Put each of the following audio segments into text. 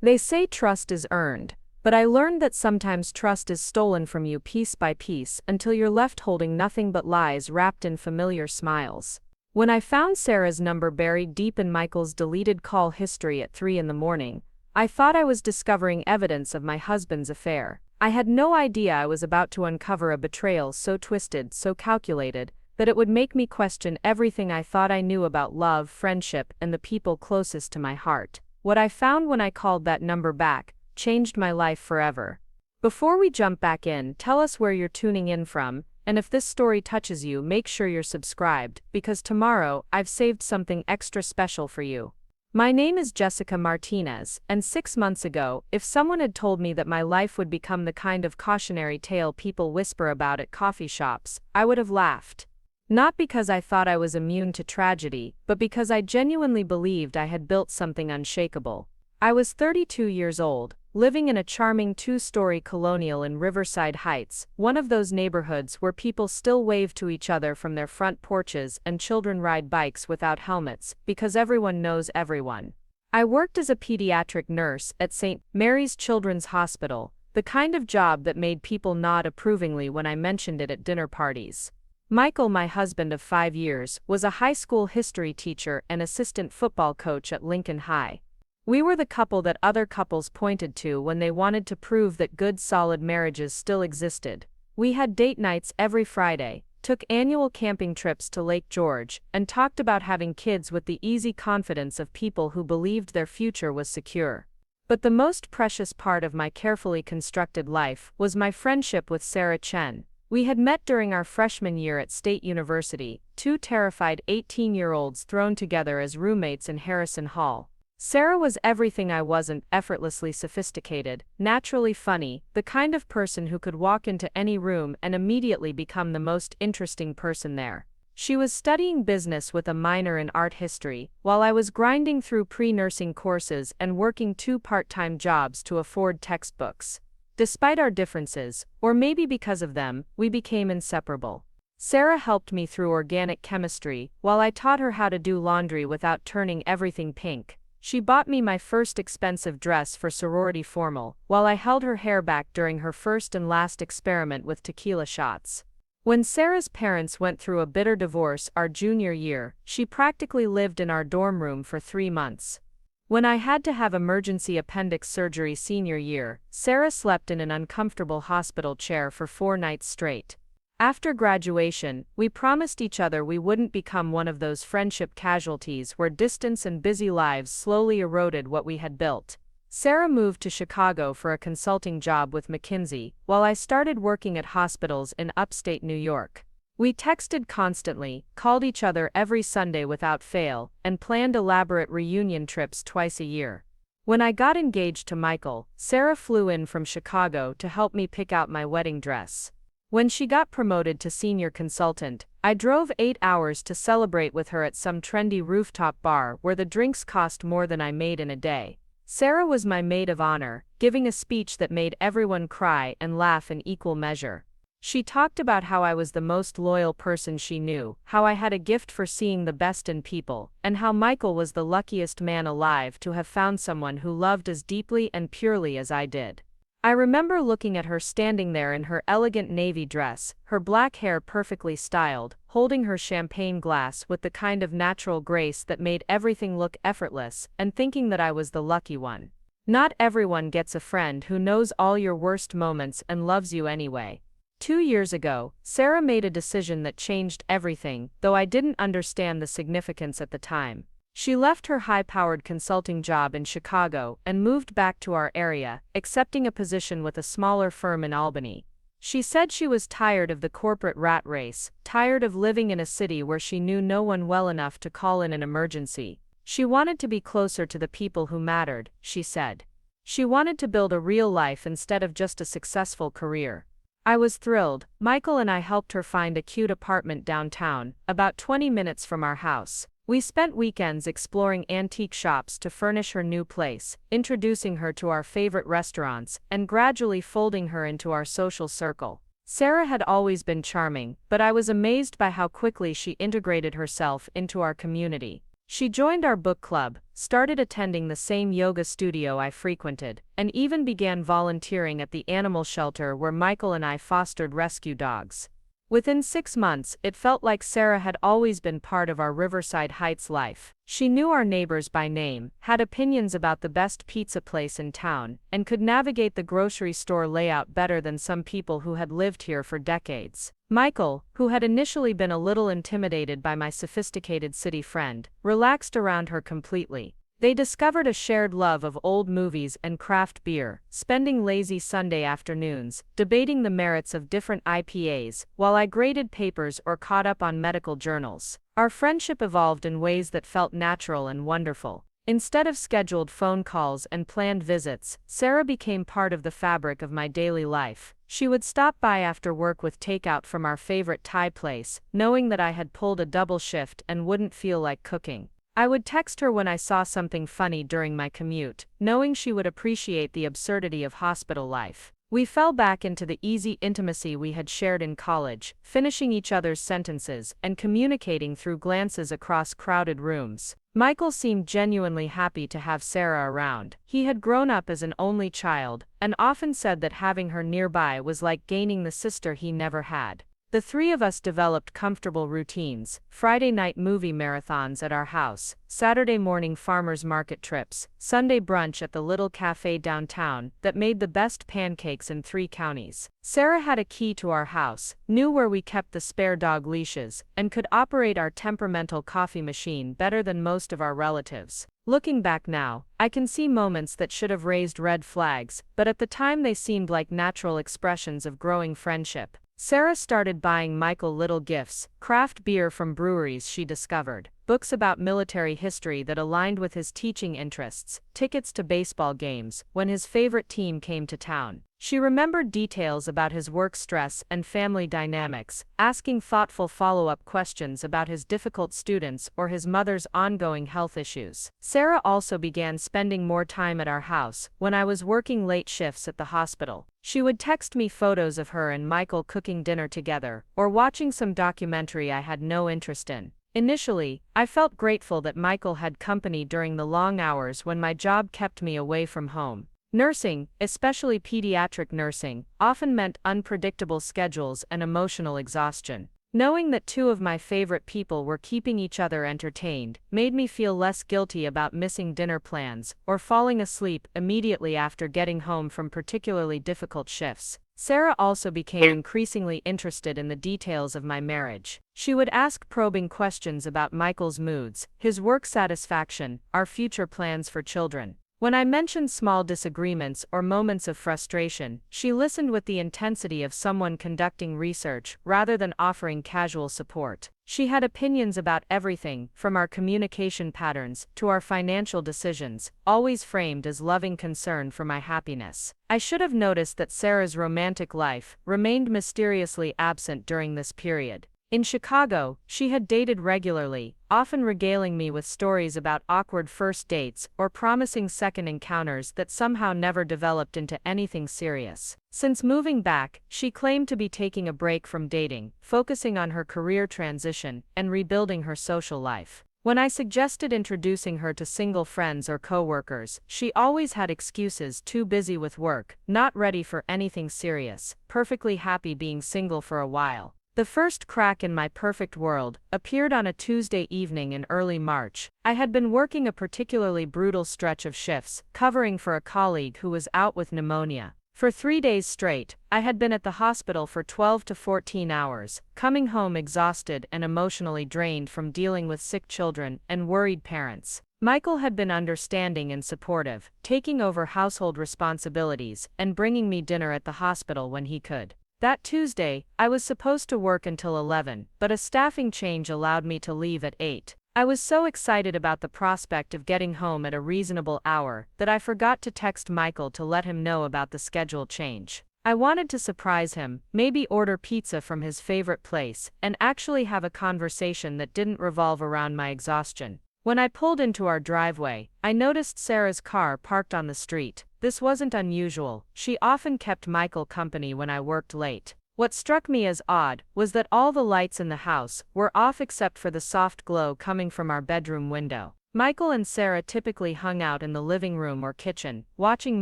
They say trust is earned, but I learned that sometimes trust is stolen from you piece by piece until you're left holding nothing but lies wrapped in familiar smiles. When I found Sarah's number buried deep in Michael's deleted call history at 3 in the morning, I thought I was discovering evidence of my husband's affair. I had no idea I was about to uncover a betrayal so twisted, so calculated, that it would make me question everything I thought I knew about love, friendship, and the people closest to my heart. What I found when I called that number back changed my life forever. Before we jump back in, tell us where you're tuning in from, and if this story touches you, make sure you're subscribed, because tomorrow, I've saved something extra special for you. My name is Jessica Martinez, and 6 months ago, if someone had told me that my life would become the kind of cautionary tale people whisper about at coffee shops, I would have laughed. Not because I thought I was immune to tragedy, but because I genuinely believed I had built something unshakable. I was 32 years old, living in a charming 2-story colonial in Riverside Heights, one of those neighborhoods where people still wave to each other from their front porches and children ride bikes without helmets, because everyone knows everyone. I worked as a pediatric nurse at St. Mary's Children's Hospital, the kind of job that made people nod approvingly when I mentioned it at dinner parties. Michael, my husband of 5 years, was a high school history teacher and assistant football coach at Lincoln High. We were the couple that other couples pointed to when they wanted to prove that good, solid marriages still existed. We had date nights every Friday, took annual camping trips to Lake George, and talked about having kids with the easy confidence of people who believed their future was secure. But the most precious part of my carefully constructed life was my friendship with Sarah Chen. We had met during our freshman year at State University, 2 terrified 18-year-olds thrown together as roommates in Harrison Hall. Sarah was everything I wasn't: effortlessly sophisticated, naturally funny, the kind of person who could walk into any room and immediately become the most interesting person there. She was studying business with a minor in art history, while I was grinding through pre-nursing courses and working 2 part-time jobs to afford textbooks. Despite our differences, or maybe because of them, we became inseparable. Sarah helped me through organic chemistry, while I taught her how to do laundry without turning everything pink. She bought me my first expensive dress for sorority formal, while I held her hair back during her first and last experiment with tequila shots. When Sarah's parents went through a bitter divorce our junior year, she practically lived in our dorm room for 3 months. When I had to have emergency appendix surgery senior year, Sarah slept in an uncomfortable hospital chair for 4 nights straight. After graduation, we promised each other we wouldn't become one of those friendship casualties where distance and busy lives slowly eroded what we had built. Sarah moved to Chicago for a consulting job with McKinsey, while I started working at hospitals in upstate New York. We texted constantly, called each other every Sunday without fail, and planned elaborate reunion trips twice a year. When I got engaged to Michael, Sarah flew in from Chicago to help me pick out my wedding dress. When she got promoted to senior consultant, I drove 8 hours to celebrate with her at some trendy rooftop bar where the drinks cost more than I made in a day. Sarah was my maid of honor, giving a speech that made everyone cry and laugh in equal measure. She talked about how I was the most loyal person she knew, how I had a gift for seeing the best in people, and how Michael was the luckiest man alive to have found someone who loved as deeply and purely as I did. I remember looking at her standing there in her elegant navy dress, her black hair perfectly styled, holding her champagne glass with the kind of natural grace that made everything look effortless, and thinking that I was the lucky one. Not everyone gets a friend who knows all your worst moments and loves you anyway. 2 years ago, Sarah made a decision that changed everything, though I didn't understand the significance at the time. She left her high-powered consulting job in Chicago and moved back to our area, accepting a position with a smaller firm in Albany. She said she was tired of the corporate rat race, tired of living in a city where she knew no one well enough to call in an emergency. She wanted to be closer to the people who mattered, she said. She wanted to build a real life instead of just a successful career. I was thrilled. Michael and I helped her find a cute apartment downtown, about 20 minutes from our house. We spent weekends exploring antique shops to furnish her new place, introducing her to our favorite restaurants, and gradually folding her into our social circle. Sarah had always been charming, but I was amazed by how quickly she integrated herself into our community. She joined our book club, started attending the same yoga studio I frequented, and even began volunteering at the animal shelter where Michael and I fostered rescue dogs. Within 6 months, it felt like Sarah had always been part of our Riverside Heights life. She knew our neighbors by name, had opinions about the best pizza place in town, and could navigate the grocery store layout better than some people who had lived here for decades. Michael, who had initially been a little intimidated by my sophisticated city friend, relaxed around her completely. They discovered a shared love of old movies and craft beer, spending lazy Sunday afternoons, debating the merits of different IPAs, while I graded papers or caught up on medical journals. Our friendship evolved in ways that felt natural and wonderful. Instead of scheduled phone calls and planned visits, Sarah became part of the fabric of my daily life. She would stop by after work with takeout from our favorite Thai place, knowing that I had pulled a double shift and wouldn't feel like cooking. I would text her when I saw something funny during my commute, knowing she would appreciate the absurdity of hospital life. We fell back into the easy intimacy we had shared in college, finishing each other's sentences and communicating through glances across crowded rooms. Michael seemed genuinely happy to have Sarah around. He had grown up as an only child, and often said that having her nearby was like gaining the sister he never had. The three of us developed comfortable routines: Friday night movie marathons at our house, Saturday morning farmers market trips, Sunday brunch at the little cafe downtown that made the best pancakes in 3 counties. Sarah had a key to our house, knew where we kept the spare dog leashes, and could operate our temperamental coffee machine better than most of our relatives. Looking back now, I can see moments that should have raised red flags, but at the time they seemed like natural expressions of growing friendship. Sarah started buying Michael little gifts: craft beer from breweries she discovered, books about military history that aligned with his teaching interests, tickets to baseball games when his favorite team came to town. She remembered details about his work stress and family dynamics, asking thoughtful follow-up questions about his difficult students or his mother's ongoing health issues. Sarah also began spending more time at our house when I was working late shifts at the hospital. She would text me photos of her and Michael cooking dinner together, or watching some documentary I had no interest in. Initially, I felt grateful that Michael had company during the long hours when my job kept me away from home. Nursing, especially pediatric nursing, often meant unpredictable schedules and emotional exhaustion. Knowing that 2 of my favorite people were keeping each other entertained made me feel less guilty about missing dinner plans or falling asleep immediately after getting home from particularly difficult shifts. Sarah also became increasingly interested in the details of my marriage. She would ask probing questions about Michael's moods, his work satisfaction, our future plans for children. When I mentioned small disagreements or moments of frustration, she listened with the intensity of someone conducting research rather than offering casual support. She had opinions about everything, from our communication patterns to our financial decisions, always framed as loving concern for my happiness. I should have noticed that Sarah's romantic life remained mysteriously absent during this period. In Chicago, she had dated regularly, often regaling me with stories about awkward first dates or promising second encounters that somehow never developed into anything serious. Since moving back, she claimed to be taking a break from dating, focusing on her career transition and rebuilding her social life. When I suggested introducing her to single friends or coworkers, she always had excuses: too busy with work, not ready for anything serious, perfectly happy being single for a while. The first crack in my perfect world appeared on a Tuesday evening in early March. I had been working a particularly brutal stretch of shifts, covering for a colleague who was out with pneumonia. For 3 days straight, I had been at the hospital for 12 to 14 hours, coming home exhausted and emotionally drained from dealing with sick children and worried parents. Michael had been understanding and supportive, taking over household responsibilities and bringing me dinner at the hospital when he could. That Tuesday, I was supposed to work until 11, but a staffing change allowed me to leave at 8. I was so excited about the prospect of getting home at a reasonable hour that I forgot to text Michael to let him know about the schedule change. I wanted to surprise him, maybe order pizza from his favorite place, and actually have a conversation that didn't revolve around my exhaustion. When I pulled into our driveway, I noticed Sarah's car parked on the street. This wasn't unusual. She often kept Michael company when I worked late. What struck me as odd was that all the lights in the house were off except for the soft glow coming from our bedroom window. Michael and Sarah typically hung out in the living room or kitchen, watching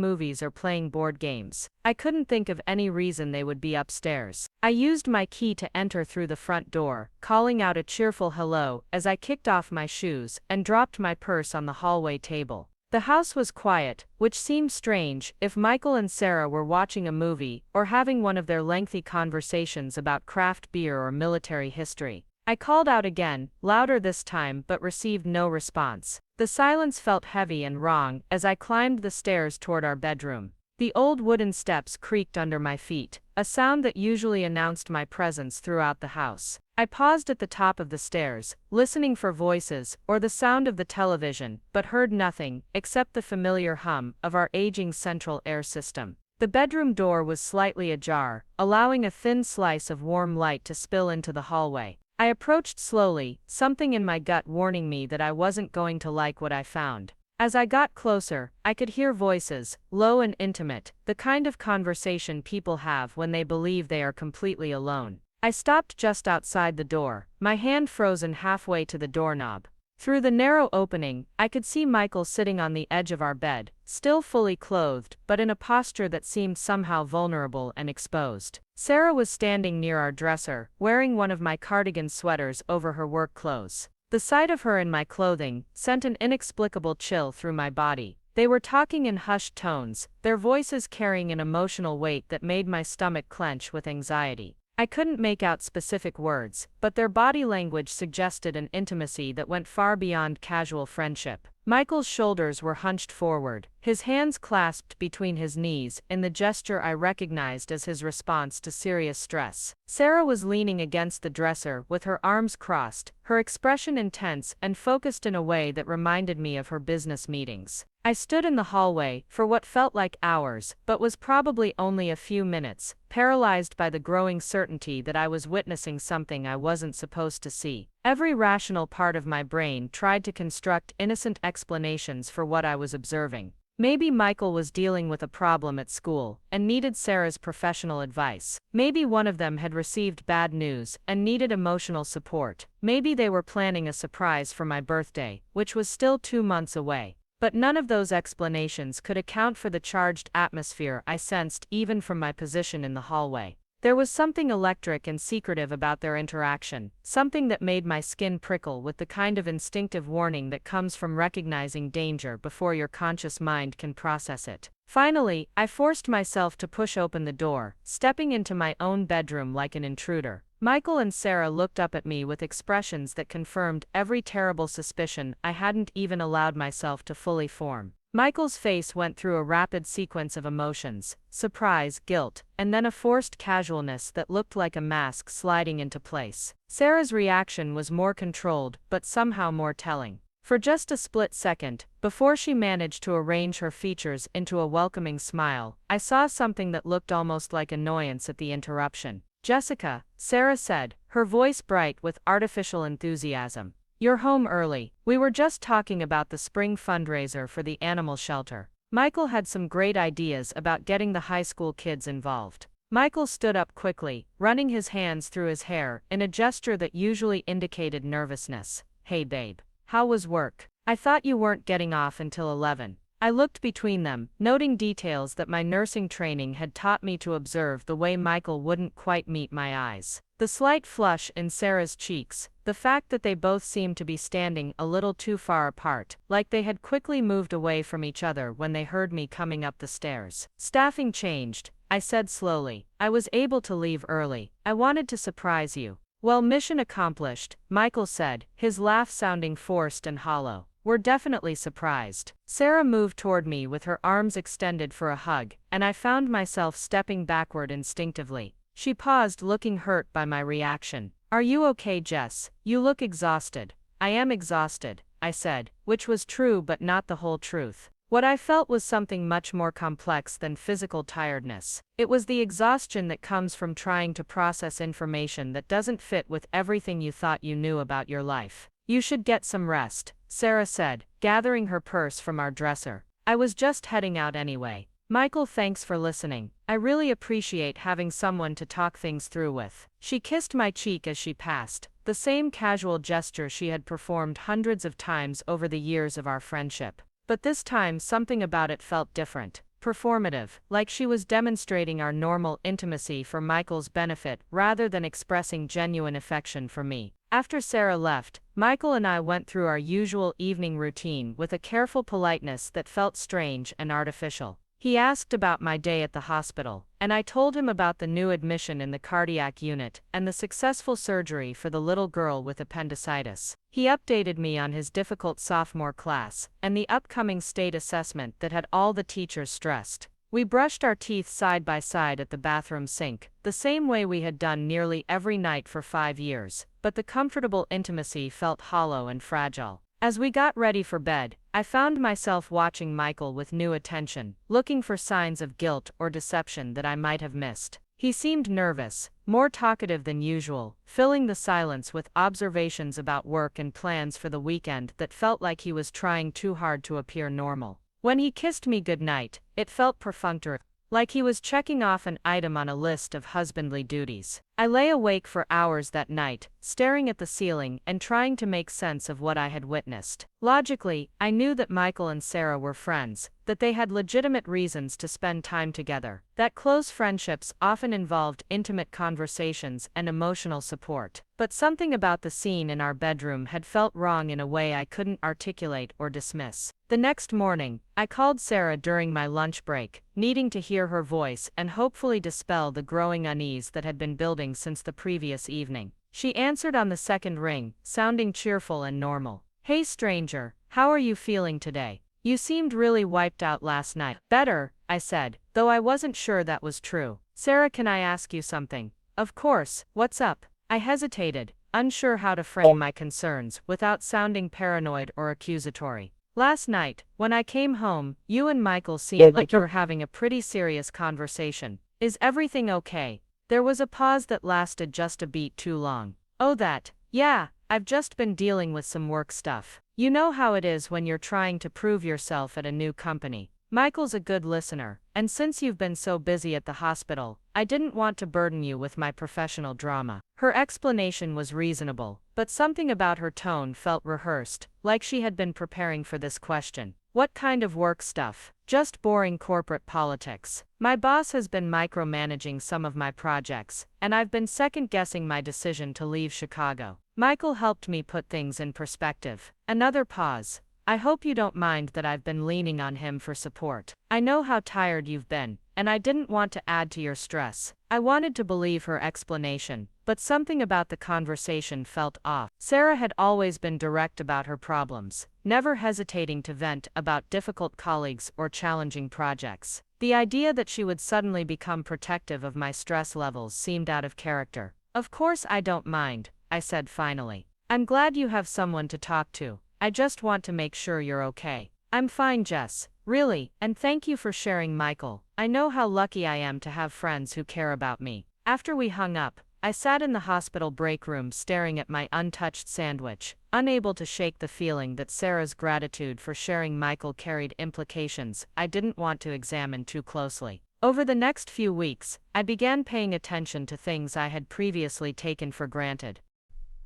movies or playing board games. I couldn't think of any reason they would be upstairs. I used my key to enter through the front door, calling out a cheerful hello as I kicked off my shoes and dropped my purse on the hallway table. The house was quiet, which seemed strange if Michael and Sarah were watching a movie or having one of their lengthy conversations about craft beer or military history. I called out again, louder this time, but received no response. The silence felt heavy and wrong as I climbed the stairs toward our bedroom. The old wooden steps creaked under my feet, a sound that usually announced my presence throughout the house. I paused at the top of the stairs, listening for voices or the sound of the television, but heard nothing except the familiar hum of our aging central air system. The bedroom door was slightly ajar, allowing a thin slice of warm light to spill into the hallway. I approached slowly, something in my gut warning me that I wasn't going to like what I found. As I got closer, I could hear voices, low and intimate, the kind of conversation people have when they believe they are completely alone. I stopped just outside the door, my hand frozen halfway to the doorknob. Through the narrow opening, I could see Michael sitting on the edge of our bed, still fully clothed, but in a posture that seemed somehow vulnerable and exposed. Sarah was standing near our dresser, wearing one of my cardigan sweaters over her work clothes. The sight of her in my clothing sent an inexplicable chill through my body. They were talking in hushed tones, their voices carrying an emotional weight that made my stomach clench with anxiety. I couldn't make out specific words, but their body language suggested an intimacy that went far beyond casual friendship. Michael's shoulders were hunched forward, his hands clasped between his knees in the gesture I recognized as his response to serious stress. Sarah was leaning against the dresser with her arms crossed, her expression intense and focused in a way that reminded me of her business meetings. I stood in the hallway for what felt like hours, but was probably only a few minutes, paralyzed by the growing certainty that I was witnessing something I wasn't supposed to see. Every rational part of my brain tried to construct innocent explanations for what I was observing. Maybe Michael was dealing with a problem at school and needed Sarah's professional advice. Maybe one of them had received bad news and needed emotional support. Maybe they were planning a surprise for my birthday, which was still 2 months away. But none of those explanations could account for the charged atmosphere I sensed even from my position in the hallway. There was something electric and secretive about their interaction, something that made my skin prickle with the kind of instinctive warning that comes from recognizing danger before your conscious mind can process it. Finally, I forced myself to push open the door, stepping into my own bedroom like an intruder. Michael and Sarah looked up at me with expressions that confirmed every terrible suspicion I hadn't even allowed myself to fully form. Michael's face went through a rapid sequence of emotions, surprise, guilt, and then a forced casualness that looked like a mask sliding into place. Sarah's reaction was more controlled, but somehow more telling. For just a split second, before she managed to arrange her features into a welcoming smile, I saw something that looked almost like annoyance at the interruption. "Jessica," Sarah said, her voice bright with artificial enthusiasm. "You're home early. We were just talking about the spring fundraiser for the animal shelter." Michael had some great ideas about getting the high school kids involved. Michael stood up quickly, running his hands through his hair in a gesture that usually indicated nervousness. "Hey babe. How was work? I thought you weren't getting off until 11. I looked between them, noting details that my nursing training had taught me to observe the way Michael wouldn't quite meet my eyes. The slight flush in Sarah's cheeks, the fact that they both seemed to be standing a little too far apart, like they had quickly moved away from each other when they heard me coming up the stairs. "Staffing changed," I said slowly. "I was able to leave early. I wanted to surprise you." "Well, mission accomplished," Michael said, his laugh sounding forced and hollow. "We're definitely surprised." Sarah moved toward me with her arms extended for a hug, and I found myself stepping backward instinctively. She paused, looking hurt by my reaction. "Are you okay, Jess? You look exhausted." "I am exhausted," I said, which was true but not the whole truth. What I felt was something much more complex than physical tiredness. It was the exhaustion that comes from trying to process information that doesn't fit with everything you thought you knew about your life. "You should get some rest," Sarah said, gathering her purse from our dresser. "I was just heading out anyway." Michael, thanks for listening. I really appreciate having someone to talk things through with. She kissed my cheek as she passed, the same casual gesture she had performed hundreds of times over the years of our friendship. But this time something about it felt different. Performative, like she was demonstrating our normal intimacy for Michael's benefit rather than expressing genuine affection for me. After Sarah left, Michael and I went through our usual evening routine with a careful politeness that felt strange and artificial. He asked about my day at the hospital, and I told him about the new admission in the cardiac unit and the successful surgery for the little girl with appendicitis. He updated me on his difficult sophomore class and the upcoming state assessment that had all the teachers stressed. We brushed our teeth side by side at the bathroom sink, the same way we had done nearly every night for 5 years, but the comfortable intimacy felt hollow and fragile. As we got ready for bed, I found myself watching Michael with new attention, looking for signs of guilt or deception that I might have missed. He seemed nervous, more talkative than usual, filling the silence with observations about work and plans for the weekend that felt like he was trying too hard to appear normal. When he kissed me goodnight, it felt perfunctory, like he was checking off an item on a list of husbandly duties. I lay awake for hours that night, staring at the ceiling and trying to make sense of what I had witnessed. Logically, I knew that Michael and Sarah were friends, that they had legitimate reasons to spend time together, that close friendships often involved intimate conversations and emotional support. But something about the scene in our bedroom had felt wrong in a way I couldn't articulate or dismiss. The next morning, I called Sarah during my lunch break, needing to hear her voice and hopefully dispel the growing unease that had been building since the previous evening. She answered on the second ring, sounding cheerful and normal. "Hey stranger, how are you feeling today? You seemed really wiped out last night." "Better," I said, though I wasn't sure that was true. "Sarah, can I ask you something?" "Of course, what's up?" I hesitated, unsure how to frame my concerns without sounding paranoid or accusatory. "Last night, when I came home, you and Michael seemed like you were having a pretty serious conversation. Is everything okay?" There was a pause that lasted just a beat too long. "Oh, that. Yeah, I've just been dealing with some work stuff. You know how it is when you're trying to prove yourself at a new company." Michael's a good listener, and since you've been so busy at the hospital, I didn't want to burden you with my professional drama. Her explanation was reasonable, but something about her tone felt rehearsed, like she had been preparing for this question. "What kind of work stuff?" "Just boring corporate politics. My boss has been micromanaging some of my projects, and I've been second-guessing my decision to leave Chicago." Michael helped me put things in perspective. Another pause. "I hope you don't mind that I've been leaning on him for support. I know how tired you've been, and I didn't want to add to your stress." I wanted to believe her explanation, but something about the conversation felt off. Sarah had always been direct about her problems, never hesitating to vent about difficult colleagues or challenging projects. The idea that she would suddenly become protective of my stress levels seemed out of character. "Of course I don't mind," I said finally. "I'm glad you have someone to talk to. I just want to make sure you're okay." "I'm fine, Jess. Really, and thank you for sharing Michael. I know how lucky I am to have friends who care about me." After we hung up, I sat in the hospital break room staring at my untouched sandwich, unable to shake the feeling that Sarah's gratitude for sharing Michael carried implications I didn't want to examine too closely. Over the next few weeks, I began paying attention to things I had previously taken for granted.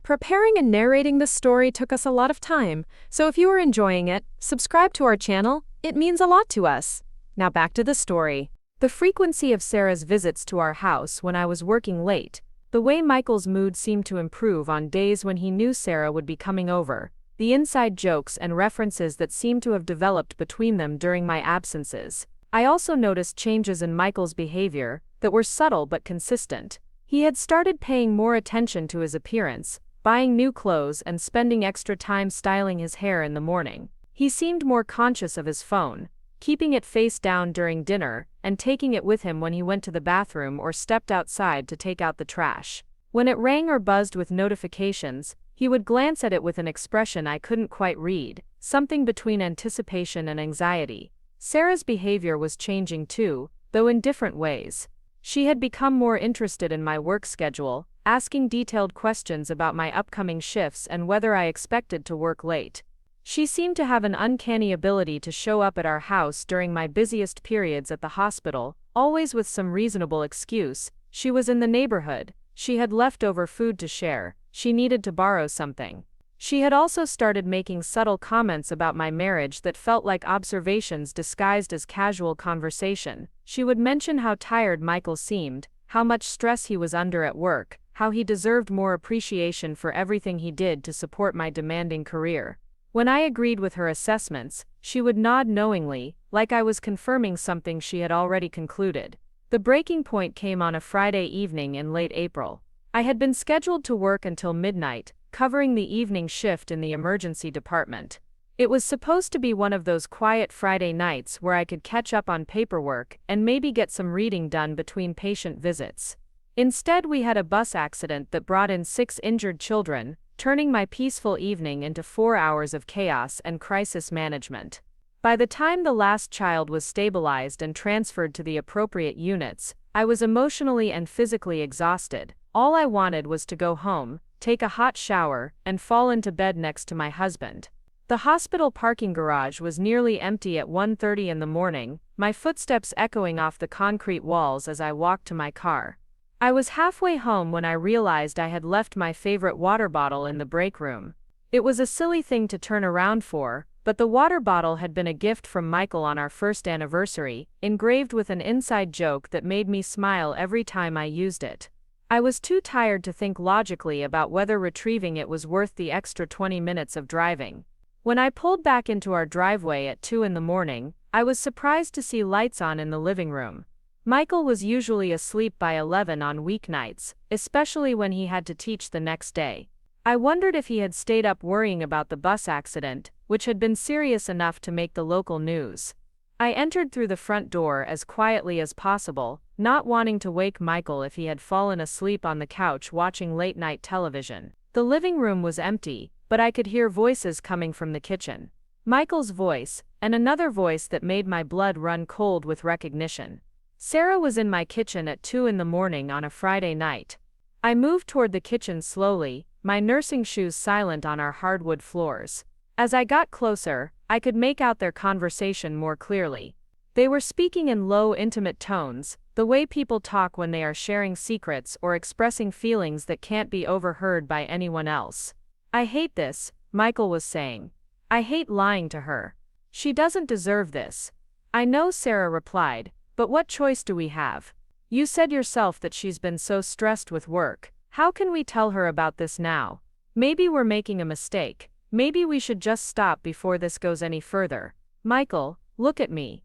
Preparing and narrating this story took us a lot of time, so if you are enjoying it, subscribe to our channel. It means a lot to us. Now back to the story. The frequency of Sarah's visits to our house when I was working late, the way Michael's mood seemed to improve on days when he knew Sarah would be coming over, the inside jokes and references that seemed to have developed between them during my absences. I also noticed changes in Michael's behavior that were subtle but consistent. He had started paying more attention to his appearance, buying new clothes and spending extra time styling his hair in the morning. He seemed more conscious of his phone, keeping it face down during dinner and taking it with him when he went to the bathroom or stepped outside to take out the trash. When it rang or buzzed with notifications, he would glance at it with an expression I couldn't quite read, something between anticipation and anxiety. Sarah's behavior was changing too, though in different ways. She had become more interested in my work schedule, asking detailed questions about my upcoming shifts and whether I expected to work late. She seemed to have an uncanny ability to show up at our house during my busiest periods at the hospital, always with some reasonable excuse. She was in the neighborhood, she had leftover food to share, she needed to borrow something. She had also started making subtle comments about my marriage that felt like observations disguised as casual conversation. She would mention how tired Michael seemed, how much stress he was under at work, how he deserved more appreciation for everything he did to support my demanding career. When I agreed with her assessments, she would nod knowingly, like I was confirming something she had already concluded. The breaking point came on a Friday evening in late April. I had been scheduled to work until midnight, covering the evening shift in the emergency department. It was supposed to be one of those quiet Friday nights where I could catch up on paperwork and maybe get some reading done between patient visits. Instead, we had a bus accident that brought in 6 injured children, turning my peaceful evening into 4 hours of chaos and crisis management. By the time the last child was stabilized and transferred to the appropriate units, I was emotionally and physically exhausted. All I wanted was to go home, take a hot shower, and fall into bed next to my husband. The hospital parking garage was nearly empty at 1:30 in the morning, my footsteps echoing off the concrete walls as I walked to my car. I was halfway home when I realized I had left my favorite water bottle in the break room. It was a silly thing to turn around for, but the water bottle had been a gift from Michael on our first anniversary, engraved with an inside joke that made me smile every time I used it. I was too tired to think logically about whether retrieving it was worth the extra 20 minutes of driving. When I pulled back into our driveway at 2 in the morning, I was surprised to see lights on in the living room. Michael was usually asleep by 11 on weeknights, especially when he had to teach the next day. I wondered if he had stayed up worrying about the bus accident, which had been serious enough to make the local news. I entered through the front door as quietly as possible, not wanting to wake Michael if he had fallen asleep on the couch watching late-night television. The living room was empty, but I could hear voices coming from the kitchen. Michael's voice, and another voice that made my blood run cold with recognition. Sarah was in my kitchen at 2 in the morning on a Friday night. I moved toward the kitchen slowly, my nursing shoes silent on our hardwood floors. As I got closer, I could make out their conversation more clearly. They were speaking in low, intimate tones, the way people talk when they are sharing secrets or expressing feelings that can't be overheard by anyone else. "I hate this," Michael was saying. "I hate lying to her. She doesn't deserve this." "I know," Sarah replied, "but what choice do we have? You said yourself that she's been so stressed with work. How can we tell her about this now? Maybe we're making a mistake. Maybe we should just stop before this goes any further. Michael, look at me."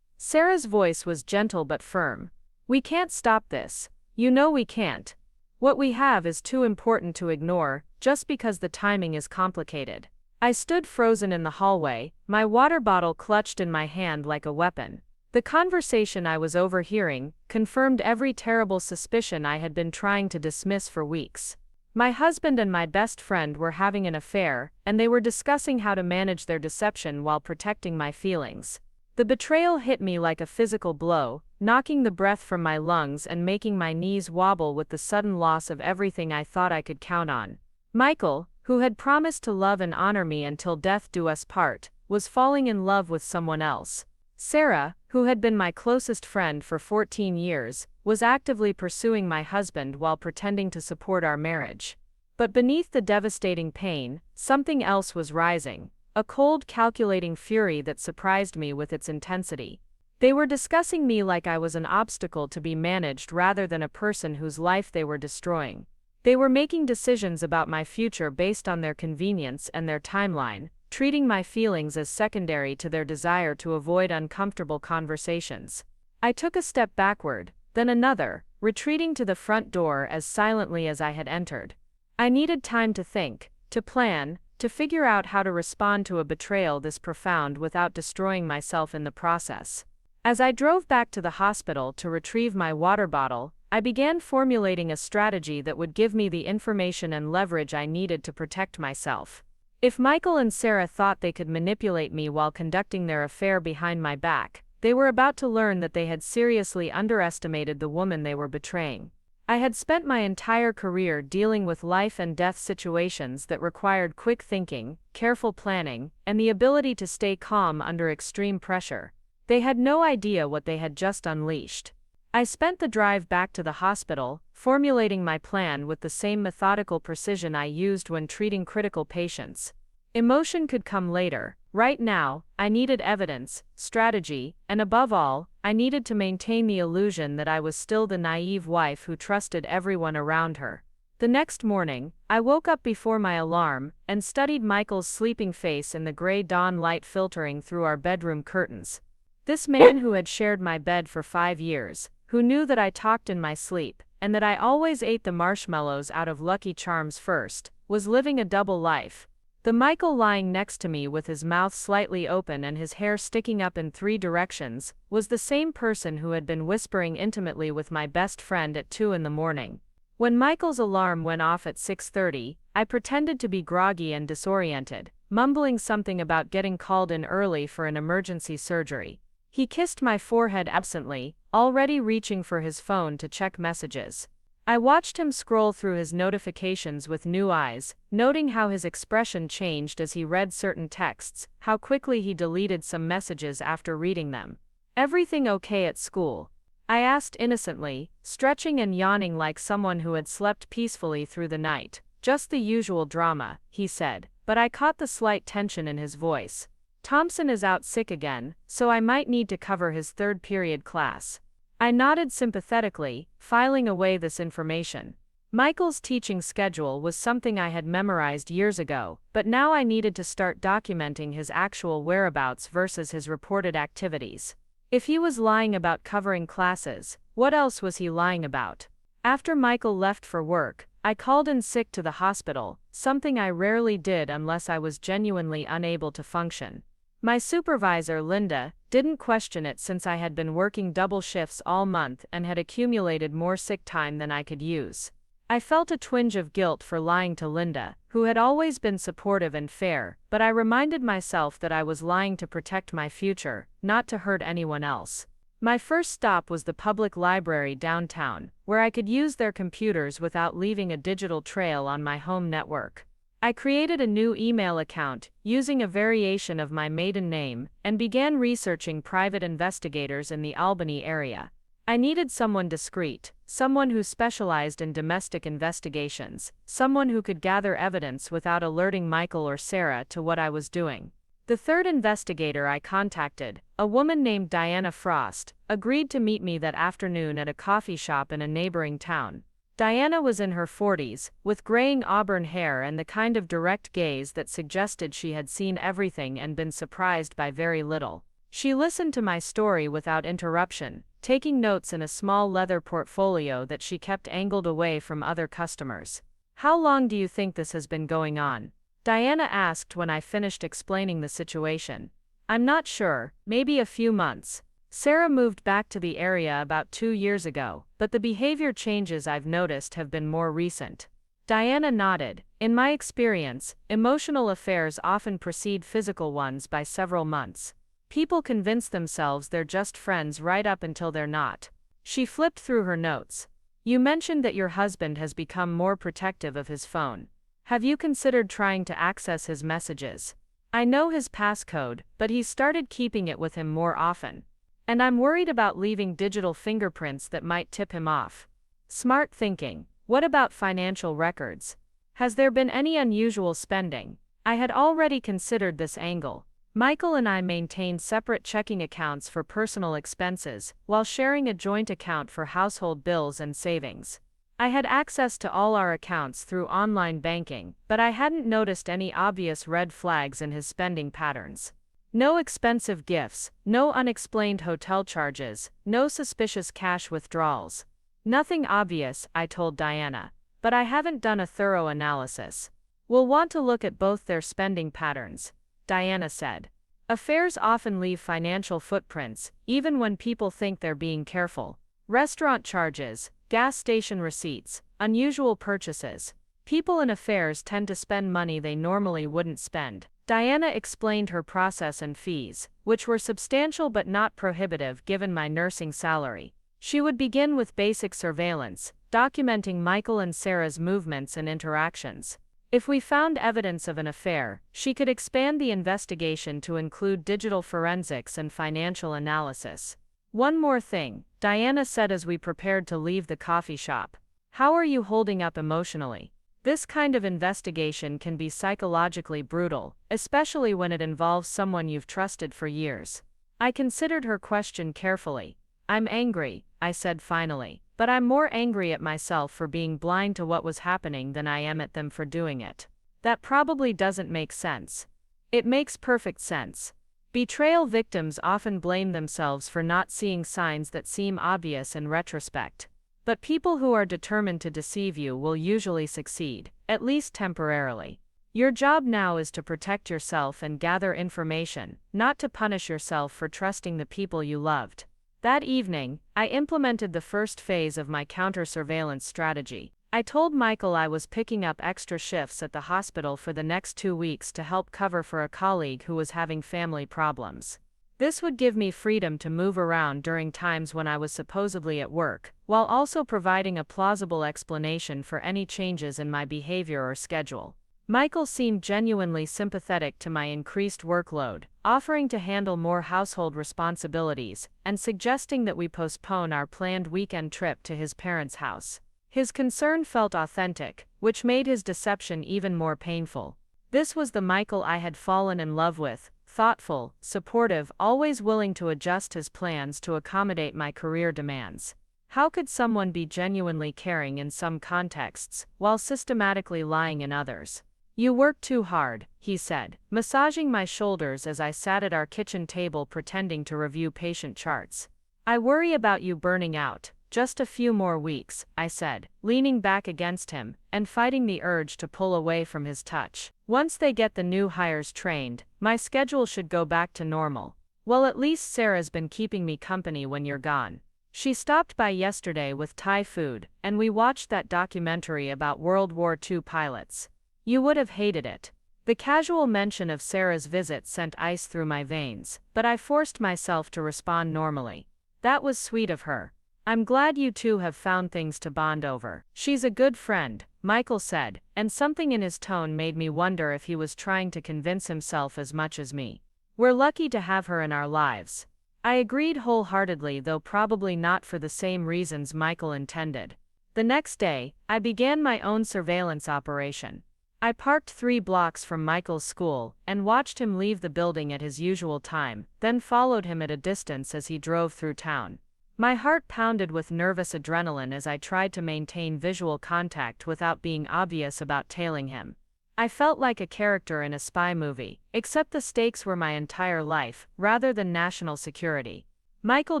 Sarah's voice was gentle but firm. "We can't stop this. You know we can't. What we have is too important to ignore, just because the timing is complicated." I stood frozen in the hallway, my water bottle clutched in my hand like a weapon. The conversation I was overhearing confirmed every terrible suspicion I had been trying to dismiss for weeks. My husband and my best friend were having an affair, and they were discussing how to manage their deception while protecting my feelings. The betrayal hit me like a physical blow, knocking the breath from my lungs and making my knees wobble with the sudden loss of everything I thought I could count on. Michael, who had promised to love and honor me until death do us part, was falling in love with someone else. Sarah, who had been my closest friend for 14 years, was actively pursuing my husband while pretending to support our marriage. But beneath the devastating pain, something else was rising, a cold, calculating fury that surprised me with its intensity. They were discussing me like I was an obstacle to be managed rather than a person whose life they were destroying. They were making decisions about my future based on their convenience and their timeline, treating my feelings as secondary to their desire to avoid uncomfortable conversations. I took a step backward, then another, retreating to the front door as silently as I had entered. I needed time to think, to plan, to figure out how to respond to a betrayal this profound without destroying myself in the process. As I drove back to the hospital to retrieve my water bottle, I began formulating a strategy that would give me the information and leverage I needed to protect myself. If Michael and Sarah thought they could manipulate me while conducting their affair behind my back, they were about to learn that they had seriously underestimated the woman they were betraying. I had spent my entire career dealing with life and death situations that required quick thinking, careful planning, and the ability to stay calm under extreme pressure. They had no idea what they had just unleashed. I spent the drive back to the hospital, formulating my plan with the same methodical precision I used when treating critical patients. Emotion could come later. Right now, I needed evidence, strategy, and above all, I needed to maintain the illusion that I was still the naive wife who trusted everyone around her. The next morning, I woke up before my alarm and studied Michael's sleeping face in the gray dawn light filtering through our bedroom curtains. This man who had shared my bed for 5 years, who knew that I talked in my sleep, and that I always ate the marshmallows out of Lucky Charms first, was living a double life. The Michael lying next to me with his mouth slightly open and his hair sticking up in 3 directions, was the same person who had been whispering intimately with my best friend at 2 in the morning. When Michael's alarm went off at 6:30, I pretended to be groggy and disoriented, mumbling something about getting called in early for an emergency surgery. He kissed my forehead absently, already reaching for his phone to check messages. I watched him scroll through his notifications with new eyes, noting how his expression changed as he read certain texts, how quickly he deleted some messages after reading them. "Everything okay at school?" I asked innocently, stretching and yawning like someone who had slept peacefully through the night. "Just the usual drama," he said, but I caught the slight tension in his voice. "Thompson is out sick again, so I might need to cover his 3rd period class." I nodded sympathetically, filing away this information. Michael's teaching schedule was something I had memorized years ago, but now I needed to start documenting his actual whereabouts versus his reported activities. If he was lying about covering classes, what else was he lying about? After Michael left for work, I called in sick to the hospital, something I rarely did unless I was genuinely unable to function. My supervisor, Linda, didn't question it since I had been working double shifts all month and had accumulated more sick time than I could use. I felt a twinge of guilt for lying to Linda, who had always been supportive and fair, but I reminded myself that I was lying to protect my future, not to hurt anyone else. My first stop was the public library downtown, where I could use their computers without leaving a digital trail on my home network. I created a new email account, using a variation of my maiden name, and began researching private investigators in the Albany area. I needed someone discreet, someone who specialized in domestic investigations, someone who could gather evidence without alerting Michael or Sarah to what I was doing. The 3rd investigator I contacted, a woman named Diana Frost, agreed to meet me that afternoon at a coffee shop in a neighboring town. Diana was in her 40s, with graying auburn hair and the kind of direct gaze that suggested she had seen everything and been surprised by very little. She listened to my story without interruption, taking notes in a small leather portfolio that she kept angled away from other customers. "How long do you think this has been going on?" Diana asked when I finished explaining the situation. "I'm not sure, maybe a few months. Sarah moved back to the area about 2 years ago, but the behavior changes I've noticed have been more recent." Diana nodded. "In my experience, emotional affairs often precede physical ones by several months. People convince themselves they're just friends right up until they're not." She flipped through her notes. "You mentioned that your husband has become more protective of his phone. Have you considered trying to access his messages? I know his passcode, but he's started keeping it with him more often. And I'm worried about leaving digital fingerprints that might tip him off." Smart thinking. What about financial records? Has there been any unusual spending? I had already considered this angle. Michael and I maintained separate checking accounts for personal expenses, while sharing a joint account for household bills and savings. I had access to all our accounts through online banking, but I hadn't noticed any obvious red flags in his spending patterns. No expensive gifts, no unexplained hotel charges, no suspicious cash withdrawals. Nothing obvious, I told Diana, but I haven't done a thorough analysis. We'll want to look at both their spending patterns, Diana said. Affairs often leave financial footprints, even when people think they're being careful. Restaurant charges, gas station receipts, unusual purchases. People in affairs tend to spend money they normally wouldn't spend. Diana explained her process and fees, which were substantial but not prohibitive given my nursing salary. She would begin with basic surveillance, documenting Michael and Sarah's movements and interactions. If we found evidence of an affair, she could expand the investigation to include digital forensics and financial analysis. One more thing, Diana said as we prepared to leave the coffee shop. How are you holding up emotionally? This kind of investigation can be psychologically brutal, especially when it involves someone you've trusted for years. I considered her question carefully. I'm angry, I said finally, but I'm more angry at myself for being blind to what was happening than I am at them for doing it. That probably doesn't make sense. It makes perfect sense. Betrayal victims often blame themselves for not seeing signs that seem obvious in retrospect. But people who are determined to deceive you will usually succeed, at least temporarily. Your job now is to protect yourself and gather information, not to punish yourself for trusting the people you loved. That evening, I implemented the first phase of my counter-surveillance strategy. I told Michael I was picking up extra shifts at the hospital for the next 2 weeks to help cover for a colleague who was having family problems. This would give me freedom to move around during times when I was supposedly at work, while also providing a plausible explanation for any changes in my behavior or schedule. Michael seemed genuinely sympathetic to my increased workload, offering to handle more household responsibilities, and suggesting that we postpone our planned weekend trip to his parents' house. His concern felt authentic, which made his deception even more painful. This was the Michael I had fallen in love with, thoughtful, supportive, always willing to adjust his plans to accommodate my career demands. How could someone be genuinely caring in some contexts, while systematically lying in others? You work too hard, he said, massaging my shoulders as I sat at our kitchen table pretending to review patient charts. I worry about you burning out. Just a few more weeks, I said, leaning back against him, and fighting the urge to pull away from his touch. Once they get the new hires trained, my schedule should go back to normal. Well, at least Sarah's been keeping me company when you're gone. She stopped by yesterday with Thai food, and we watched that documentary about World War II pilots. You would have hated it. The casual mention of Sarah's visit sent ice through my veins, but I forced myself to respond normally. That was sweet of her. I'm glad you two have found things to bond over. She's a good friend, Michael said, and something in his tone made me wonder if he was trying to convince himself as much as me. We're lucky to have her in our lives. I agreed wholeheartedly, though probably not for the same reasons Michael intended. The next day, I began my own surveillance operation. I parked 3 blocks from Michael's school and watched him leave the building at his usual time, then followed him at a distance as he drove through town. My heart pounded with nervous adrenaline as I tried to maintain visual contact without being obvious about tailing him. I felt like a character in a spy movie, except the stakes were my entire life, rather than national security. Michael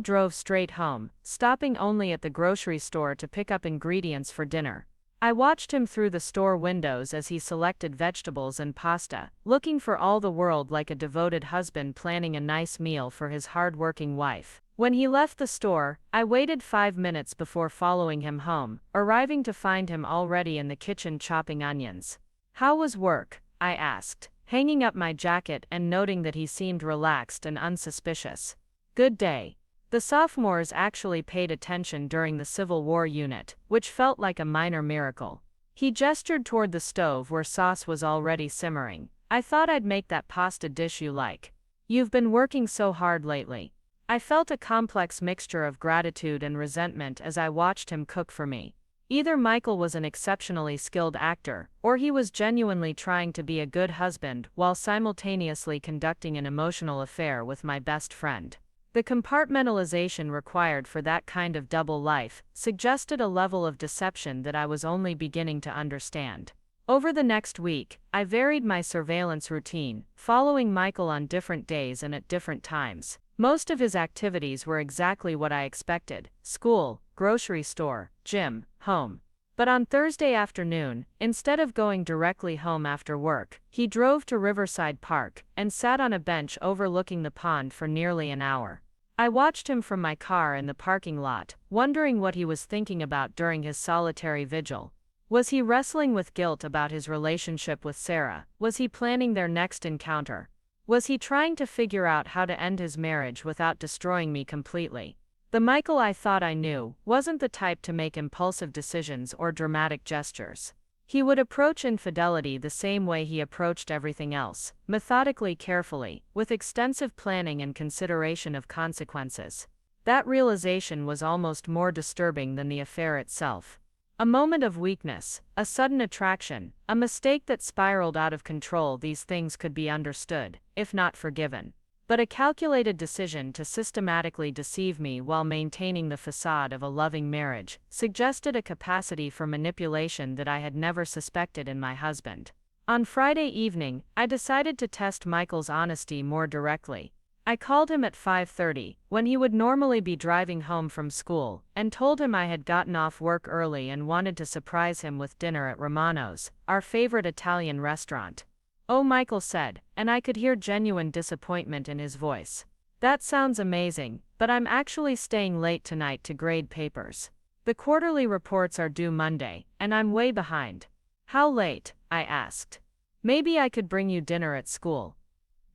drove straight home, stopping only at the grocery store to pick up ingredients for dinner. I watched him through the store windows as he selected vegetables and pasta, looking for all the world like a devoted husband planning a nice meal for his hard-working wife. When he left the store, I waited 5 minutes before following him home, arriving to find him already in the kitchen chopping onions. How was work? I asked, hanging up my jacket and noting that he seemed relaxed and unsuspicious. Good day. The sophomores actually paid attention during the Civil War unit, which felt like a minor miracle. He gestured toward the stove where sauce was already simmering. I thought I'd make that pasta dish you like. You've been working so hard lately. I felt a complex mixture of gratitude and resentment as I watched him cook for me. Either Michael was an exceptionally skilled actor, or he was genuinely trying to be a good husband while simultaneously conducting an emotional affair with my best friend. The compartmentalization required for that kind of double life suggested a level of deception that I was only beginning to understand. Over the next week, I varied my surveillance routine, following Michael on different days and at different times. Most of his activities were exactly what I expected: school, grocery store, gym, home. But on Thursday afternoon, instead of going directly home after work, he drove to Riverside Park and sat on a bench overlooking the pond for nearly an hour. I watched him from my car in the parking lot, wondering what he was thinking about during his solitary vigil. Was he wrestling with guilt about his relationship with Sarah? Was he planning their next encounter? Was he trying to figure out how to end his marriage without destroying me completely? The Michael I thought I knew wasn't the type to make impulsive decisions or dramatic gestures. He would approach infidelity the same way he approached everything else, methodically, carefully, with extensive planning and consideration of consequences. That realization was almost more disturbing than the affair itself. A moment of weakness, a sudden attraction, a mistake that spiraled out of control, these things could be understood, if not forgiven. But a calculated decision to systematically deceive me while maintaining the facade of a loving marriage suggested a capacity for manipulation that I had never suspected in my husband. On Friday evening, I decided to test Michael's honesty more directly. I called him at 5:30, when he would normally be driving home from school, and told him I had gotten off work early and wanted to surprise him with dinner at Romano's, our favorite Italian restaurant. "Oh," Michael said, and I could hear genuine disappointment in his voice. "That sounds amazing, but I'm actually staying late tonight to grade papers. The quarterly reports are due Monday, and I'm way behind." "How late?" I asked. "Maybe I could bring you dinner at school."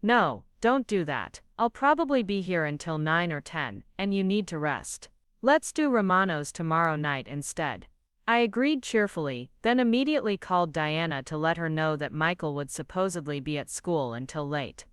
"No, don't do that. I'll probably be here until 9 or 10, and you need to rest. Let's do Romano's tomorrow night instead." I agreed cheerfully, then immediately called Diana to let her know that Michael would supposedly be at school until late.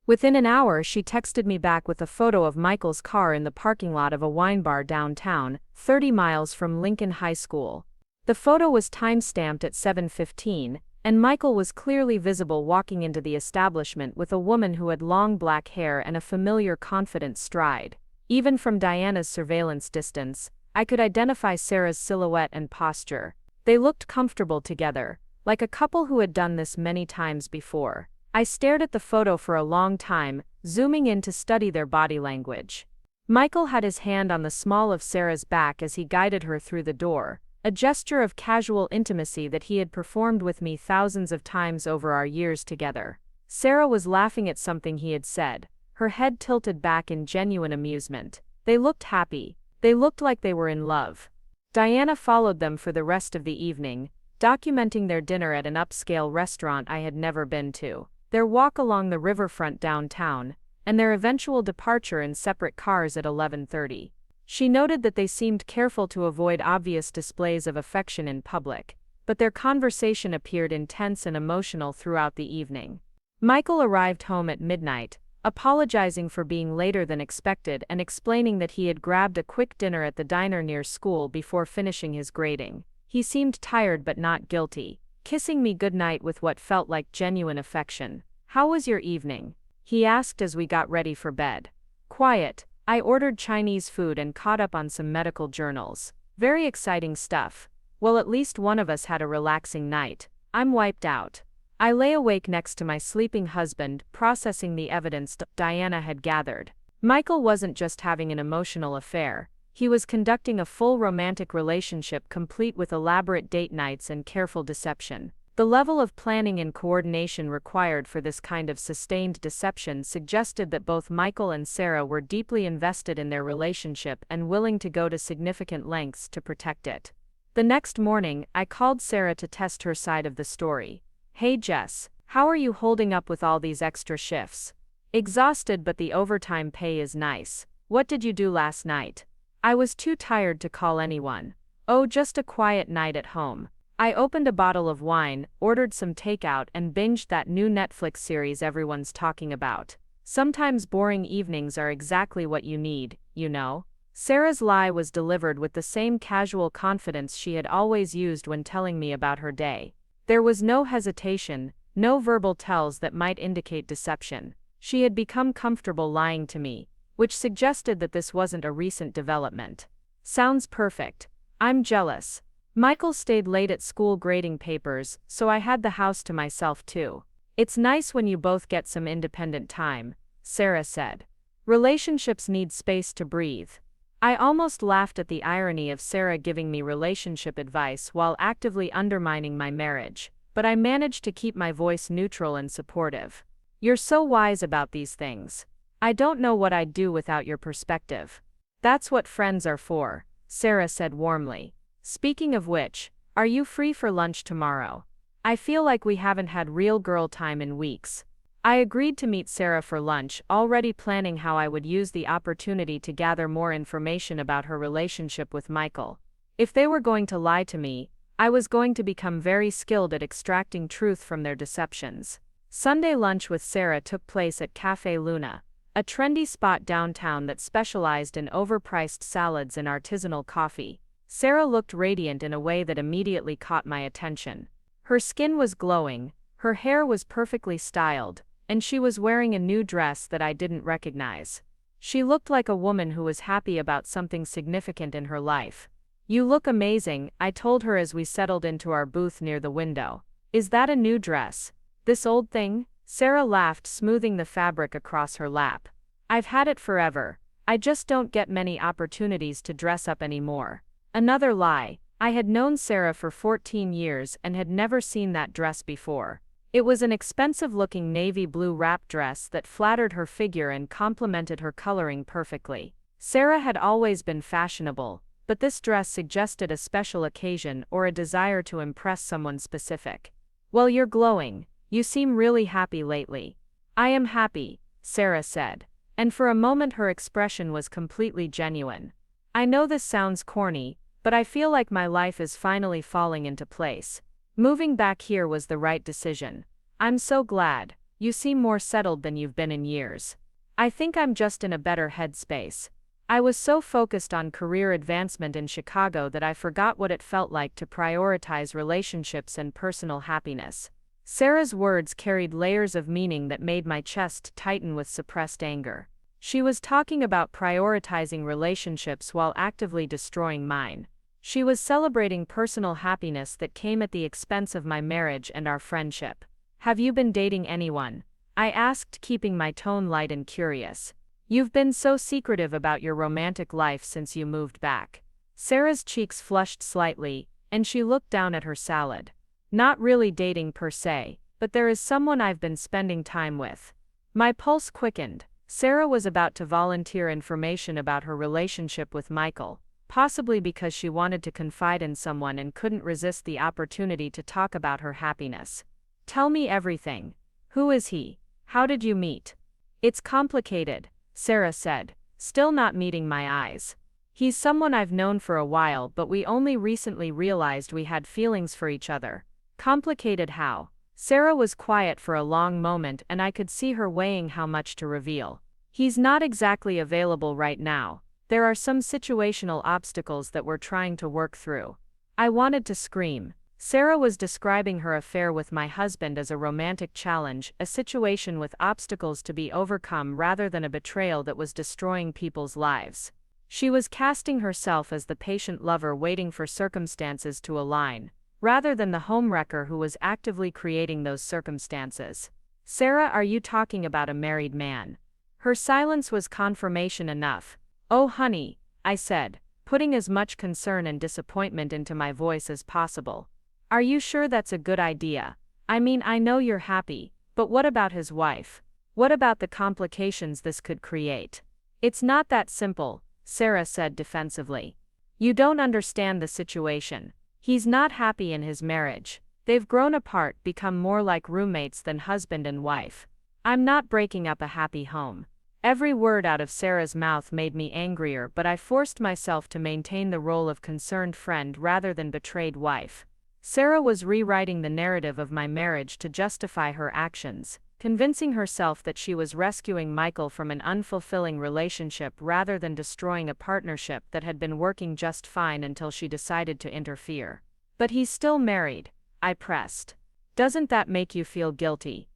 Within an hour, she texted me back with a photo of Michael's car in the parking lot of a wine bar downtown, 30 miles from Lincoln High School. The photo was time-stamped at 7:15, and Michael was clearly visible walking into the establishment with a woman who had long black hair and a familiar, confident stride. Even from Diana's surveillance distance, I could identify Sarah's silhouette and posture. They looked comfortable together, like a couple who had done this many times before. I stared at the photo for a long time, zooming in to study their body language. Michael had his hand on the small of Sarah's back as he guided her through the door, a gesture of casual intimacy that he had performed with me thousands of times over our years together. Sarah was laughing at something he had said, her head tilted back in genuine amusement. They looked happy. They looked like they were in love. Diana followed them for the rest of the evening, documenting their dinner at an upscale restaurant I had never been to, their walk along the riverfront downtown, and their eventual departure in separate cars at 11:30. She noted that they seemed careful to avoid obvious displays of affection in public, but their conversation appeared intense and emotional throughout the evening. Michael arrived home at midnight, apologizing for being later than expected and explaining that he had grabbed a quick dinner at the diner near school before finishing his grading. He seemed tired but not guilty, kissing me goodnight with what felt like genuine affection. "How was your evening?" he asked as we got ready for bed. "Quiet. I ordered Chinese food and caught up on some medical journals. Very exciting stuff. Well, at least one of us had a relaxing night. I'm wiped out." I lay awake next to my sleeping husband, processing the evidence Diana had gathered. Michael wasn't just having an emotional affair. He was conducting a full romantic relationship complete with elaborate date nights and careful deception. The level of planning and coordination required for this kind of sustained deception suggested that both Michael and Sarah were deeply invested in their relationship and willing to go to significant lengths to protect it. The next morning, I called Sarah to test her side of the story. "Hey Jess, how are you holding up with all these extra shifts?" "Exhausted, but the overtime pay is nice. What did you do last night?" "I was too tired to call anyone. Oh, just a quiet night at home. I opened a bottle of wine, ordered some takeout, and binged that new Netflix series everyone's talking about. Sometimes boring evenings are exactly what you need, you know." Sarah's lie was delivered with the same casual confidence she had always used when telling me about her day. There was no hesitation, no verbal tells that might indicate deception. She had become comfortable lying to me, which suggested that this wasn't a recent development. "Sounds perfect. I'm jealous." Michael stayed late at school grading papers, so I had the house to myself too. "It's nice when you both get some independent time," Sarah said. "Relationships need space to breathe." I almost laughed at the irony of Sarah giving me relationship advice while actively undermining my marriage, but I managed to keep my voice neutral and supportive. "You're so wise about these things. I don't know what I'd do without your perspective." "That's what friends are for," Sarah said warmly. "Speaking of which, are you free for lunch tomorrow? I feel like we haven't had real girl time in weeks." I agreed to meet Sarah for lunch, already planning how I would use the opportunity to gather more information about her relationship with Michael. If they were going to lie to me, I was going to become very skilled at extracting truth from their deceptions. Sunday lunch with Sarah took place at Café Luna, a trendy spot downtown that specialized in overpriced salads and artisanal coffee. Sarah looked radiant in a way that immediately caught my attention. Her skin was glowing, her hair was perfectly styled, and she was wearing a new dress that I didn't recognize. She looked like a woman who was happy about something significant in her life. "You look amazing," I told her as we settled into our booth near the window. "Is that a new dress? This old thing?" Sarah laughed, smoothing the fabric across her lap. "I've had it forever. I just don't get many opportunities to dress up anymore." Another lie. I had known Sarah for 14 years and had never seen that dress before. It was an expensive-looking navy blue wrap dress that flattered her figure and complemented her coloring perfectly. Sarah had always been fashionable, but this dress suggested a special occasion or a desire to impress someone specific. "Well, you're glowing. You seem really happy lately." "I am happy," Sarah said, and for a moment her expression was completely genuine. "I know this sounds corny, but I feel like my life is finally falling into place. Moving back here was the right decision. I'm so glad. You seem more settled than you've been in years." "I think I'm just in a better headspace. I was so focused on career advancement in Chicago that I forgot what it felt like to prioritize relationships and personal happiness." Sarah's words carried layers of meaning that made my chest tighten with suppressed anger. She was talking about prioritizing relationships while actively destroying mine. She was celebrating personal happiness that came at the expense of my marriage and our friendship. "Have you been dating anyone?" I asked, keeping my tone light and curious. "You've been so secretive about your romantic life since you moved back." Sarah's cheeks flushed slightly, and she looked down at her salad. "Not really dating per se, but there is someone I've been spending time with." My pulse quickened. Sarah was about to volunteer information about her relationship with Michael, possibly because she wanted to confide in someone and couldn't resist the opportunity to talk about her happiness. "Tell me everything. Who is he? How did you meet?" "It's complicated," Sarah said, still not meeting my eyes. "He's someone I've known for a while, but we only recently realized we had feelings for each other." "Complicated how?" Sarah was quiet for a long moment and I could see her weighing how much to reveal. "He's not exactly available right now. There are some situational obstacles that we're trying to work through." I wanted to scream. Sarah was describing her affair with my husband as a romantic challenge, a situation with obstacles to be overcome rather than a betrayal that was destroying people's lives. She was casting herself as the patient lover waiting for circumstances to align, rather than the homewrecker who was actively creating those circumstances. "Sarah, are you talking about a married man?" Her silence was confirmation enough. "Oh honey," I said, putting as much concern and disappointment into my voice as possible. "Are you sure that's a good idea? I mean, I know you're happy, but what about his wife? What about the complications this could create?" "It's not that simple," Sarah said defensively. "You don't understand the situation. He's not happy in his marriage. They've grown apart, become more like roommates than husband and wife. I'm not breaking up a happy home." Every word out of Sarah's mouth made me angrier, but I forced myself to maintain the role of concerned friend rather than betrayed wife. Sarah was rewriting the narrative of my marriage to justify her actions, convincing herself that she was rescuing Michael from an unfulfilling relationship rather than destroying a partnership that had been working just fine until she decided to interfere. "But he's still married," I pressed. "Doesn't that make you feel guilty?"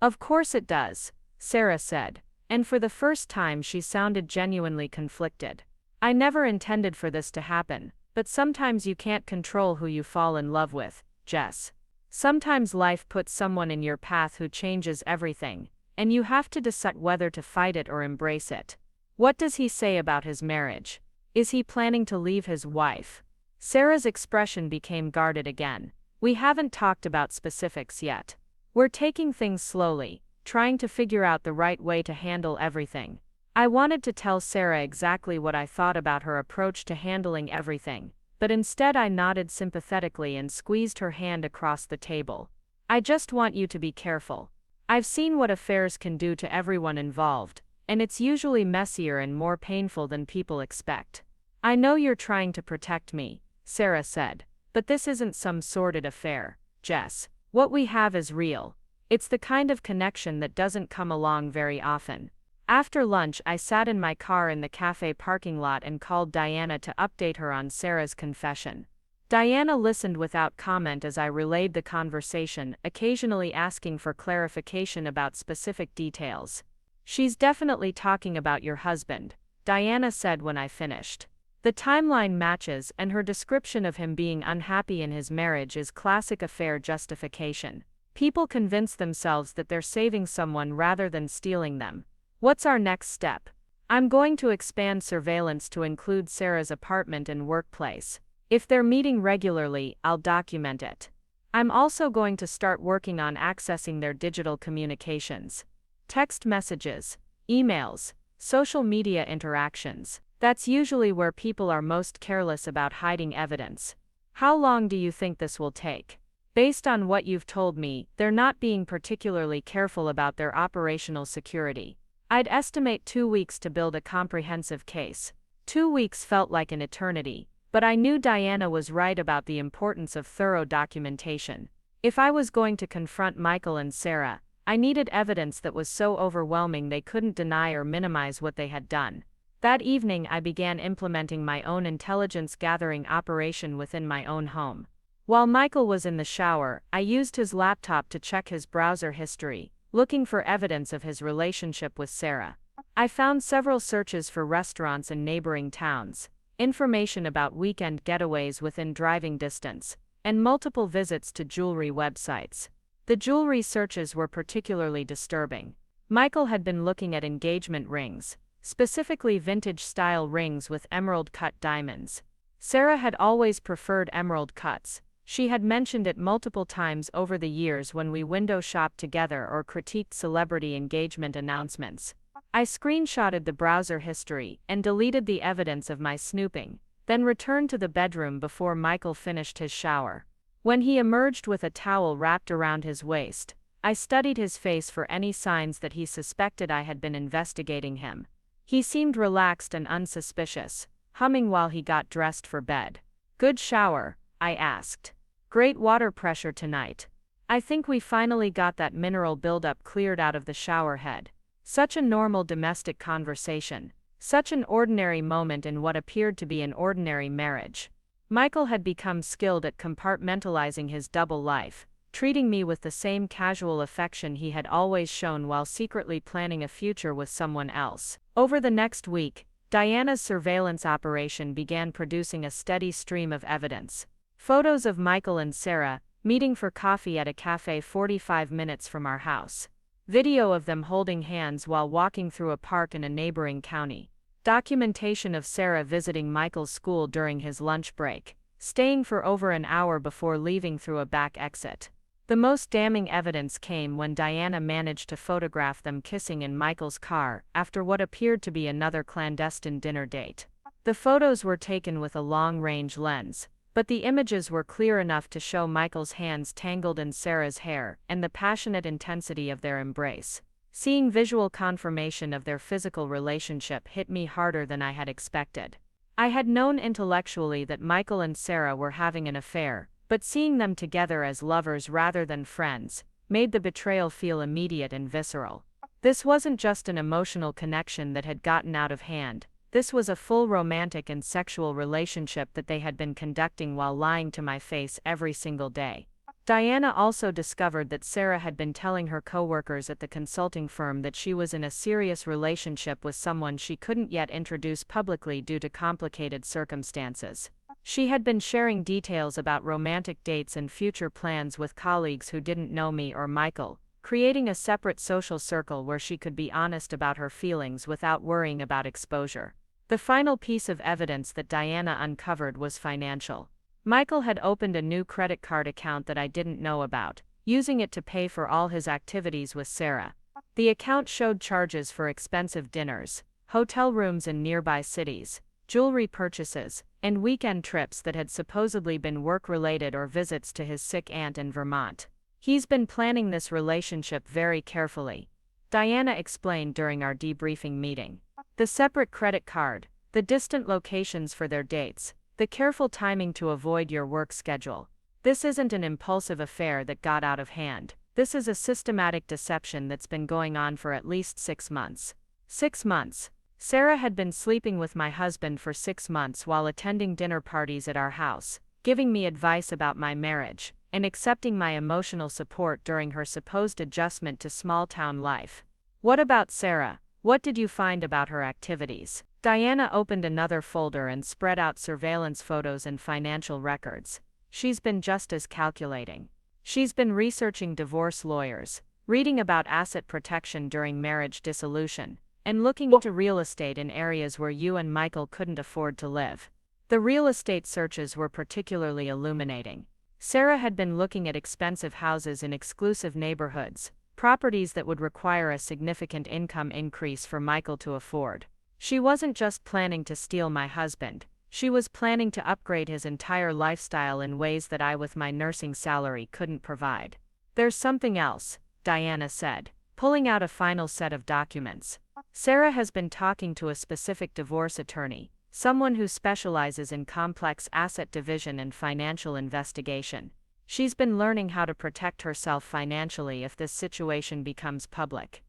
"Of course it does," Sarah said, and for the first time she sounded genuinely conflicted. "I never intended for this to happen, but sometimes you can't control who you fall in love with, Jess. Sometimes life puts someone in your path who changes everything, and you have to decide whether to fight it or embrace it." "What does he say about his marriage? Is he planning to leave his wife?" Sarah's expression became guarded again. "We haven't talked about specifics yet. We're taking things slowly, trying to figure out the right way to handle everything." I wanted to tell Sarah exactly what I thought about her approach to handling everything, but instead I nodded sympathetically and squeezed her hand across the table. "I just want you to be careful." I've seen what affairs can do to everyone involved, and it's usually messier and more painful than people expect. I know you're trying to protect me, Sarah said, but this isn't some sordid affair, Jess. What we have is real. It's the kind of connection that doesn't come along very often. After lunch, I sat in my car in the cafe parking lot and called Diana to update her on Sarah's confession. Diana listened without comment as I relayed the conversation, occasionally asking for clarification about specific details. She's definitely talking about your husband, Diana said when I finished. The timeline matches, and her description of him being unhappy in his marriage is classic affair justification. People convince themselves that they're saving someone rather than stealing them. What's our next step? I'm going to expand surveillance to include Sarah's apartment and workplace. If they're meeting regularly, I'll document it. I'm also going to start working on accessing their digital communications. Text messages, emails, social media interactions. That's usually where people are most careless about hiding evidence. How long do you think this will take? Based on what you've told me, they're not being particularly careful about their operational security. I'd estimate 2 weeks to build a comprehensive case. 2 weeks felt like an eternity, but I knew Diana was right about the importance of thorough documentation. If I was going to confront Michael and Sarah, I needed evidence that was so overwhelming they couldn't deny or minimize what they had done. That evening, I began implementing my own intelligence-gathering operation within my own home. While Michael was in the shower, I used his laptop to check his browser history, looking for evidence of his relationship with Sarah. I found several searches for restaurants in neighboring towns, information about weekend getaways within driving distance, and multiple visits to jewelry websites. The jewelry searches were particularly disturbing. Michael had been looking at engagement rings, specifically vintage-style rings with emerald-cut diamonds. Sarah had always preferred emerald cuts. She had mentioned it multiple times over the years when we window shopped together or critiqued celebrity engagement announcements. I screenshotted the browser history and deleted the evidence of my snooping, then returned to the bedroom before Michael finished his shower. When he emerged with a towel wrapped around his waist, I studied his face for any signs that he suspected I had been investigating him. He seemed relaxed and unsuspicious, humming while he got dressed for bed. "Good shower?" I asked. "Great water pressure tonight. I think we finally got that mineral buildup cleared out of the shower head." Such a normal domestic conversation. Such an ordinary moment in what appeared to be an ordinary marriage. Michael had become skilled at compartmentalizing his double life, treating me with the same casual affection he had always shown while secretly planning a future with someone else. Over the next week, Diana's surveillance operation began producing a steady stream of evidence. Photos of Michael and Sarah, meeting for coffee at a cafe 45 minutes from our house. Video of them holding hands while walking through a park in a neighboring county. Documentation of Sarah visiting Michael's school during his lunch break, staying for over an hour before leaving through a back exit. The most damning evidence came when Diana managed to photograph them kissing in Michael's car after what appeared to be another clandestine dinner date. The photos were taken with a long-range lens, but the images were clear enough to show Michael's hands tangled in Sarah's hair and the passionate intensity of their embrace. Seeing visual confirmation of their physical relationship hit me harder than I had expected. I had known intellectually that Michael and Sarah were having an affair, but seeing them together as lovers rather than friends made the betrayal feel immediate and visceral. This wasn't just an emotional connection that had gotten out of hand. This was a full romantic and sexual relationship that they had been conducting while lying to my face every single day. Diana also discovered that Sarah had been telling her coworkers at the consulting firm that she was in a serious relationship with someone she couldn't yet introduce publicly due to complicated circumstances. She had been sharing details about romantic dates and future plans with colleagues who didn't know me or Michael, creating a separate social circle where she could be honest about her feelings without worrying about exposure. The final piece of evidence that Diana uncovered was financial. Michael had opened a new credit card account that I didn't know about, using it to pay for all his activities with Sarah. The account showed charges for expensive dinners, hotel rooms in nearby cities, jewelry purchases, and weekend trips that had supposedly been work-related or visits to his sick aunt in Vermont. He's been planning this relationship very carefully, Diana explained during our debriefing meeting. The separate credit card, the distant locations for their dates, the careful timing to avoid your work schedule. This isn't an impulsive affair that got out of hand. This is a systematic deception that's been going on for at least 6 months. 6 months. Sarah had been sleeping with my husband for 6 months while attending dinner parties at our house, giving me advice about my marriage, and accepting my emotional support during her supposed adjustment to small-town life. What about Sarah? What did you find about her activities? Diana opened another folder and spread out surveillance photos and financial records. She's been just as calculating. She's been researching divorce lawyers, reading about asset protection during marriage dissolution, and looking into real estate in areas where you and Michael couldn't afford to live. The real estate searches were particularly illuminating. Sarah had been looking at expensive houses in exclusive neighborhoods, properties that would require a significant income increase for Michael to afford. She wasn't just planning to steal my husband, she was planning to upgrade his entire lifestyle in ways that I with my nursing salary couldn't provide. There's something else, Diana said, pulling out a final set of documents. Sarah has been talking to a specific divorce attorney, someone who specializes in complex asset division and financial investigation. She's been learning how to protect herself financially if this situation becomes public.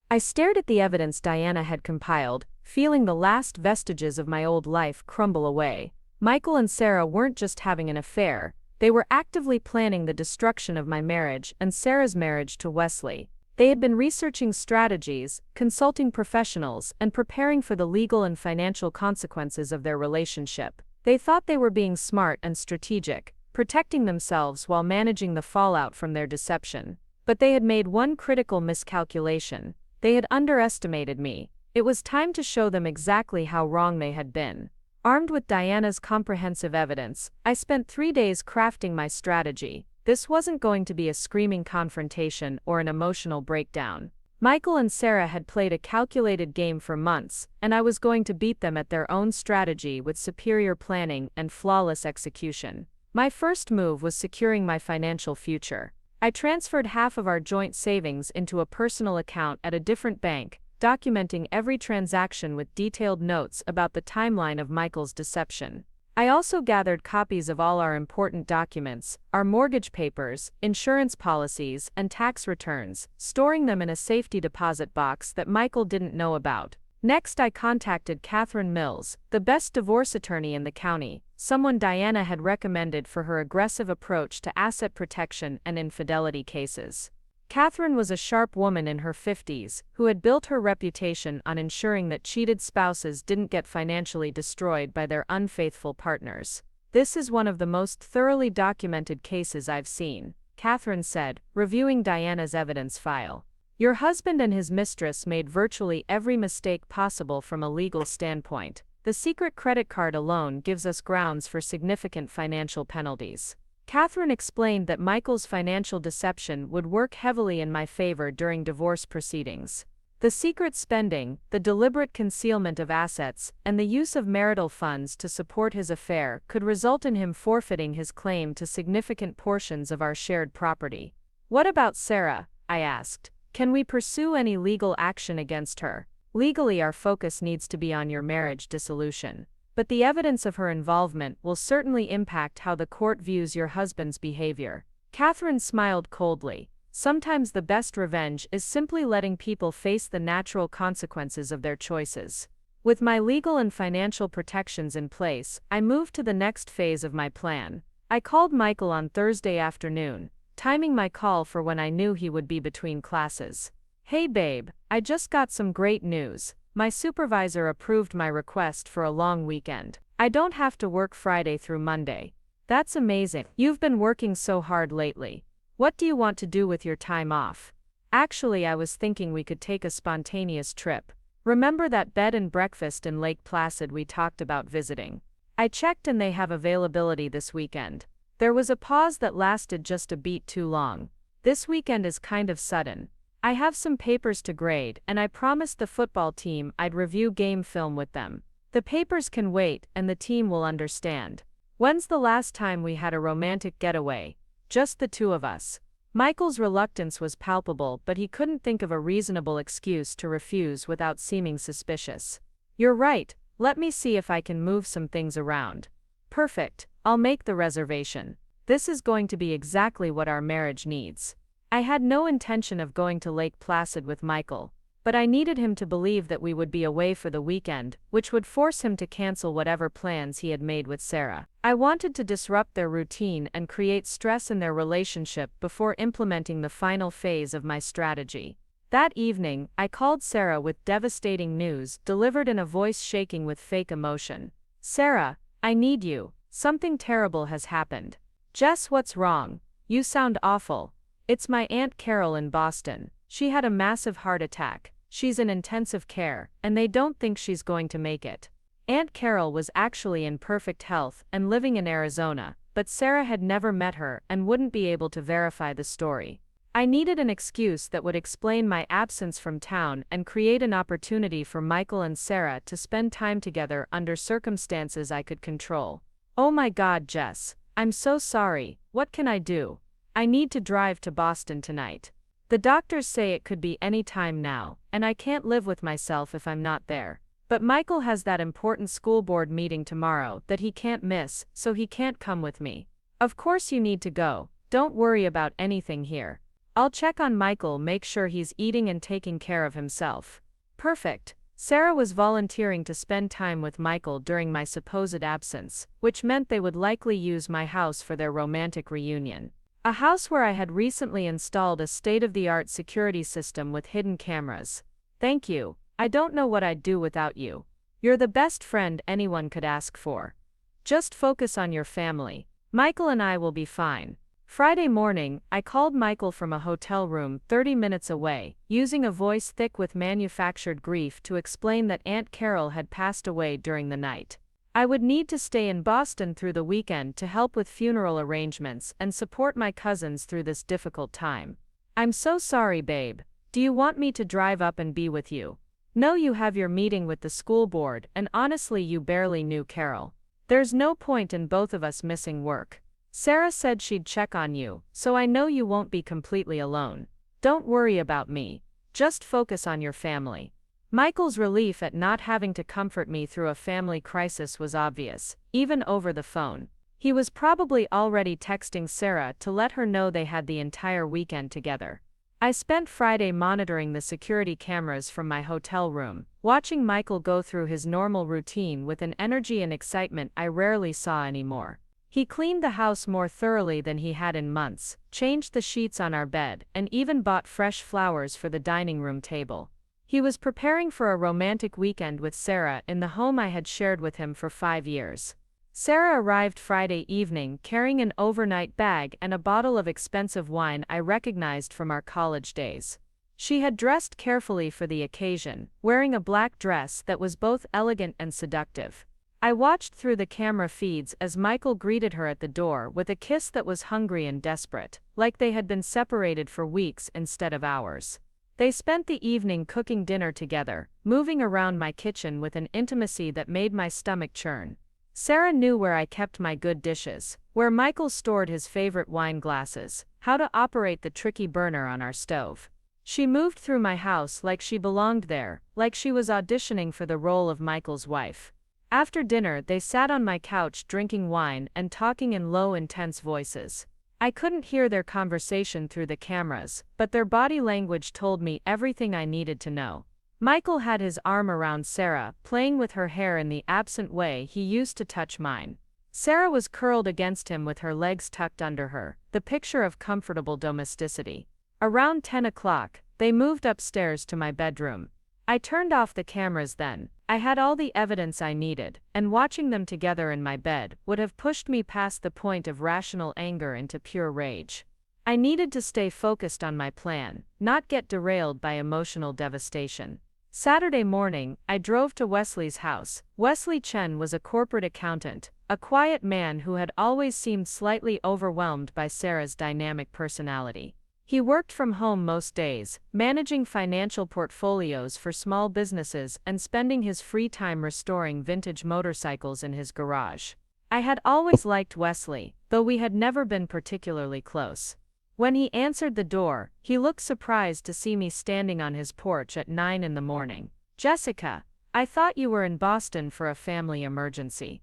I stared at the evidence Diana had compiled, feeling the last vestiges of my old life crumble away. Michael and Sarah weren't just having an affair, they were actively planning the destruction of my marriage and Sarah's marriage to Wesley. They had been researching strategies, consulting professionals, and preparing for the legal and financial consequences of their relationship. They thought they were being smart and strategic, protecting themselves while managing the fallout from their deception. But they had made one critical miscalculation. They had underestimated me. It was time to show them exactly how wrong they had been. Armed with Diana's comprehensive evidence, I spent 3 days crafting my strategy. This wasn't going to be a screaming confrontation or an emotional breakdown. Michael and Sarah had played a calculated game for months, and I was going to beat them at their own strategy with superior planning and flawless execution. My first move was securing my financial future. I transferred half of our joint savings into a personal account at a different bank, documenting every transaction with detailed notes about the timeline of Michael's deception. I also gathered copies of all our important documents, our mortgage papers, insurance policies, and tax returns, storing them in a safety deposit box that Michael didn't know about. Next, I contacted Catherine Mills, the best divorce attorney in the county, someone Diana had recommended for her aggressive approach to asset protection and infidelity cases. Catherine was a sharp woman in her 50s who had built her reputation on ensuring that cheated spouses didn't get financially destroyed by their unfaithful partners. "This is one of the most thoroughly documented cases I've seen," Catherine said, reviewing Diana's evidence file. "Your husband and his mistress made virtually every mistake possible from a legal standpoint. The secret credit card alone gives us grounds for significant financial penalties." Catherine explained that Michael's financial deception would work heavily in my favor during divorce proceedings. The secret spending, the deliberate concealment of assets, and the use of marital funds to support his affair could result in him forfeiting his claim to significant portions of our shared property. "What about Sarah?" I asked. "Can we pursue any legal action against her? Legally, our focus needs to be on your marriage dissolution. But the evidence of her involvement will certainly impact how the court views your husband's behavior." Catherine smiled coldly. "Sometimes the best revenge is simply letting people face the natural consequences of their choices." With my legal and financial protections in place, I moved to the next phase of my plan. I called Michael on Thursday afternoon, timing my call for when I knew he would be between classes. "Hey babe, I just got some great news. My supervisor approved my request for a long weekend. I don't have to work Friday through Monday." "That's amazing. You've been working so hard lately. What do you want to do with your time off?" "Actually, I was thinking we could take a spontaneous trip. Remember that bed and breakfast in Lake Placid we talked about visiting? I checked and they have availability this weekend." There was a pause that lasted just a beat too long. "This weekend is kind of sudden. I have some papers to grade, and I promised the football team I'd review game film with them. The papers can wait, and the team will understand. When's the last time we had a romantic getaway? Just the two of us." Michael's reluctance was palpable, but he couldn't think of a reasonable excuse to refuse without seeming suspicious. "You're right, let me see if I can move some things around." "Perfect, I'll make the reservation. This is going to be exactly what our marriage needs." I had no intention of going to Lake Placid with Michael, but I needed him to believe that we would be away for the weekend, which would force him to cancel whatever plans he had made with Sarah. I wanted to disrupt their routine and create stress in their relationship before implementing the final phase of my strategy. That evening, I called Sarah with devastating news, delivered in a voice shaking with fake emotion. "Sarah, I need you. Something terrible has happened." "Jess, what's wrong? You sound awful." "It's my Aunt Carol in Boston. She had a massive heart attack. She's in intensive care, and they don't think she's going to make it." Aunt Carol was actually in perfect health and living in Arizona, but Sarah had never met her and wouldn't be able to verify the story. I needed an excuse that would explain my absence from town and create an opportunity for Michael and Sarah to spend time together under circumstances I could control. "Oh my God, Jess, I'm so sorry. What can I do? I need to drive to Boston tonight. The doctors say it could be any time now, and I can't live with myself if I'm not there. But Michael has that important school board meeting tomorrow that he can't miss, so he can't come with me." "Of course you need to go. Don't worry about anything here. I'll check on Michael, make sure he's eating and taking care of himself." Perfect. Sarah was volunteering to spend time with Michael during my supposed absence, which meant they would likely use my house for their romantic reunion. A house where I had recently installed a state-of-the-art security system with hidden cameras. "Thank you. I don't know what I'd do without you. You're the best friend anyone could ask for. Just focus on your family. Michael and I will be fine." Friday morning, I called Michael from a hotel room 30 minutes away, using a voice thick with manufactured grief to explain that Aunt Carol had passed away during the night. I would need to stay in Boston through the weekend to help with funeral arrangements and support my cousins through this difficult time. "I'm so sorry, babe. Do you want me to drive up and be with you?" "No, you have your meeting with the school board, and honestly, you barely knew Carol. There's no point in both of us missing work. Sarah said she'd check on you, so I know you won't be completely alone. Don't worry about me. Just focus on your family." Michael's relief at not having to comfort me through a family crisis was obvious, even over the phone. He was probably already texting Sarah to let her know they had the entire weekend together. I spent Friday monitoring the security cameras from my hotel room, watching Michael go through his normal routine with an energy and excitement I rarely saw anymore. He cleaned the house more thoroughly than he had in months, changed the sheets on our bed, and even bought fresh flowers for the dining room table. He was preparing for a romantic weekend with Sarah in the home I had shared with him for 5 years. Sarah arrived Friday evening carrying an overnight bag and a bottle of expensive wine I recognized from our college days. She had dressed carefully for the occasion, wearing a black dress that was both elegant and seductive. I watched through the camera feeds as Michael greeted her at the door with a kiss that was hungry and desperate, like they had been separated for weeks instead of hours. They spent the evening cooking dinner together, moving around my kitchen with an intimacy that made my stomach churn. Sarah knew where I kept my good dishes, where Michael stored his favorite wine glasses, how to operate the tricky burner on our stove. She moved through my house like she belonged there, like she was auditioning for the role of Michael's wife. After dinner, they sat on my couch drinking wine and talking in low, intense voices. I couldn't hear their conversation through the cameras, but their body language told me everything I needed to know. Michael had his arm around Sarah, playing with her hair in the absent way he used to touch mine. Sarah was curled against him with her legs tucked under her, the picture of comfortable domesticity. Around 10 o'clock, they moved upstairs to my bedroom. I turned off the cameras then. I had all the evidence I needed, and watching them together in my bed would have pushed me past the point of rational anger into pure rage. I needed to stay focused on my plan, not get derailed by emotional devastation. Saturday morning, I drove to Wesley's house. Wesley Chen was a corporate accountant, a quiet man who had always seemed slightly overwhelmed by Sarah's dynamic personality. He worked from home most days, managing financial portfolios for small businesses and spending his free time restoring vintage motorcycles in his garage. I had always liked Wesley, though we had never been particularly close. When he answered the door, he looked surprised to see me standing on his porch at 9 in the morning. "Jessica, I thought you were in Boston for a family emergency."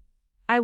I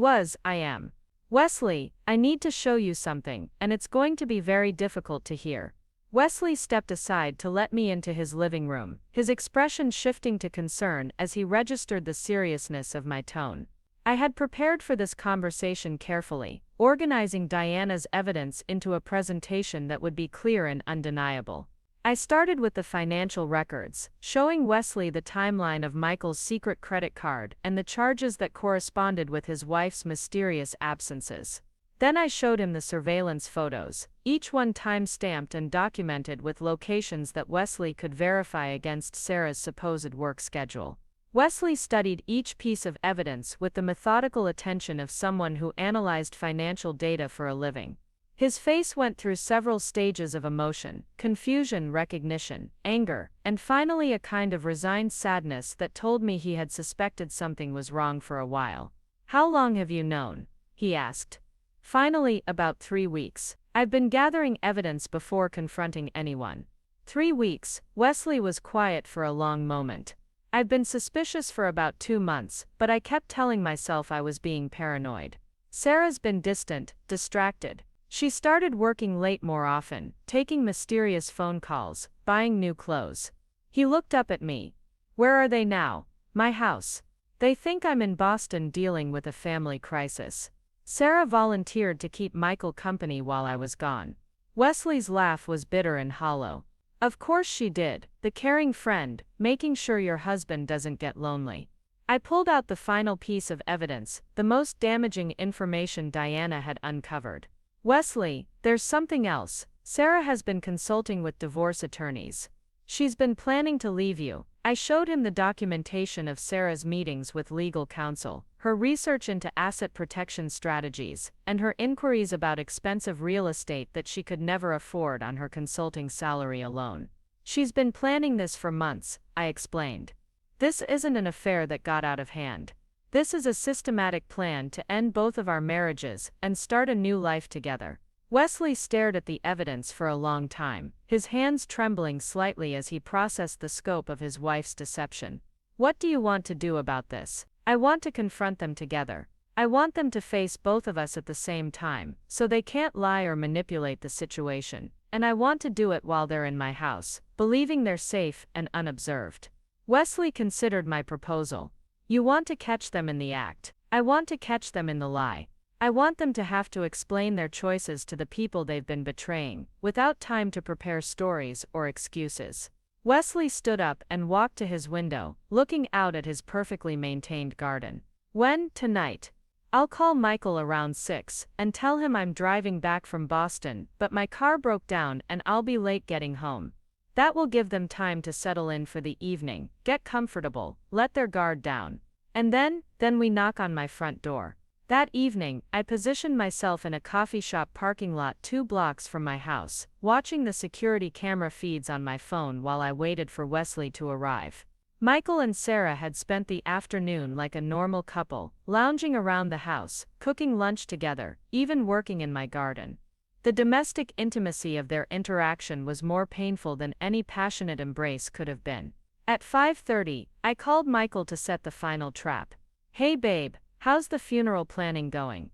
am. "Wesley, I need to show you something, and it's going to be very difficult to hear." Wesley stepped aside to let me into his living room, his expression shifting to concern as he registered the seriousness of my tone. I had prepared for this conversation carefully, organizing Diana's evidence into a presentation that would be clear and undeniable. I started with the financial records, showing Wesley the timeline of Michael's secret credit card and the charges that corresponded with his wife's mysterious absences. Then I showed him the surveillance photos, each one time-stamped and documented with locations that Wesley could verify against Sarah's supposed work schedule. Wesley studied each piece of evidence with the methodical attention of someone who analyzed financial data for a living. His face went through several stages of emotion: confusion, recognition, anger, and finally a kind of resigned sadness that told me he had suspected something was wrong for a while. "How long have you known?" he asked. Finally, "About 3 weeks. I've been gathering evidence before confronting anyone." 3 weeks. Wesley was quiet for a long moment. "I've been suspicious for about 2 months, but I kept telling myself I was being paranoid. Sarah's been distant, distracted. She started working late more often, taking mysterious phone calls, buying new clothes." He looked up at me. "Where are they now?" "My house. They think I'm in Boston dealing with a family crisis. Sarah volunteered to keep Michael company while I was gone." Wesley's laugh was bitter and hollow. "Of course she did, the caring friend, making sure your husband doesn't get lonely." I pulled out the final piece of evidence, the most damaging information Diana had uncovered. "Wesley, there's something else. Sarah has been consulting with divorce attorneys. She's been planning to leave you." I showed him the documentation of Sarah's meetings with legal counsel, her research into asset protection strategies, and her inquiries about expensive real estate that she could never afford on her consulting salary alone. "She's been planning this for months," I explained. "This isn't an affair that got out of hand. This is a systematic plan to end both of our marriages and start a new life together." Wesley stared at the evidence for a long time, his hands trembling slightly as he processed the scope of his wife's deception. "What do you want to do about this?" "I want to confront them together. I want them to face both of us at the same time, so they can't lie or manipulate the situation, and I want to do it while they're in my house, believing they're safe and unobserved." Wesley considered my proposal. "You want to catch them in the act. I want to catch them in the lie. I want them to have to explain their choices to the people they've been betraying, without time to prepare stories or excuses." Wesley stood up and walked to his window, looking out at his perfectly maintained garden. "When? Tonight. I'll call Michael around 6 and tell him I'm driving back from Boston, but my car broke down and I'll be late getting home. That will give them time to settle in for the evening, get comfortable, let their guard down. And then we knock on my front door." That evening, I positioned myself in a coffee shop parking lot 2 blocks from my house, watching the security camera feeds on my phone while I waited for Wesley to arrive. Michael and Sarah had spent the afternoon like a normal couple, lounging around the house, cooking lunch together, even working in my garden. The domestic intimacy of their interaction was more painful than any passionate embrace could have been. At 5:30, I called Michael to set the final trap. "Hey babe, how's the funeral planning going?"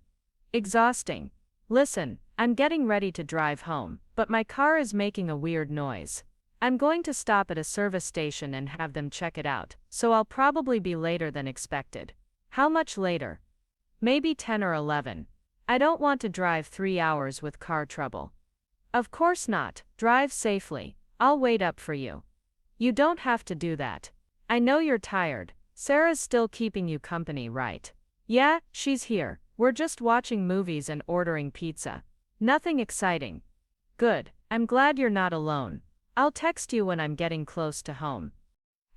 "Exhausting. Listen, I'm getting ready to drive home, but my car is making a weird noise. I'm going to stop at a service station and have them check it out, so I'll probably be later than expected." "How much later?" "Maybe 10 or 11. I don't want to drive 3 hours with car trouble." "Of course not, drive safely. I'll wait up for you." "You don't have to do that. I know you're tired. Sarah's still keeping you company, right?" "Yeah, she's here. We're just watching movies and ordering pizza. Nothing exciting." "Good, I'm glad you're not alone. I'll text you when I'm getting close to home."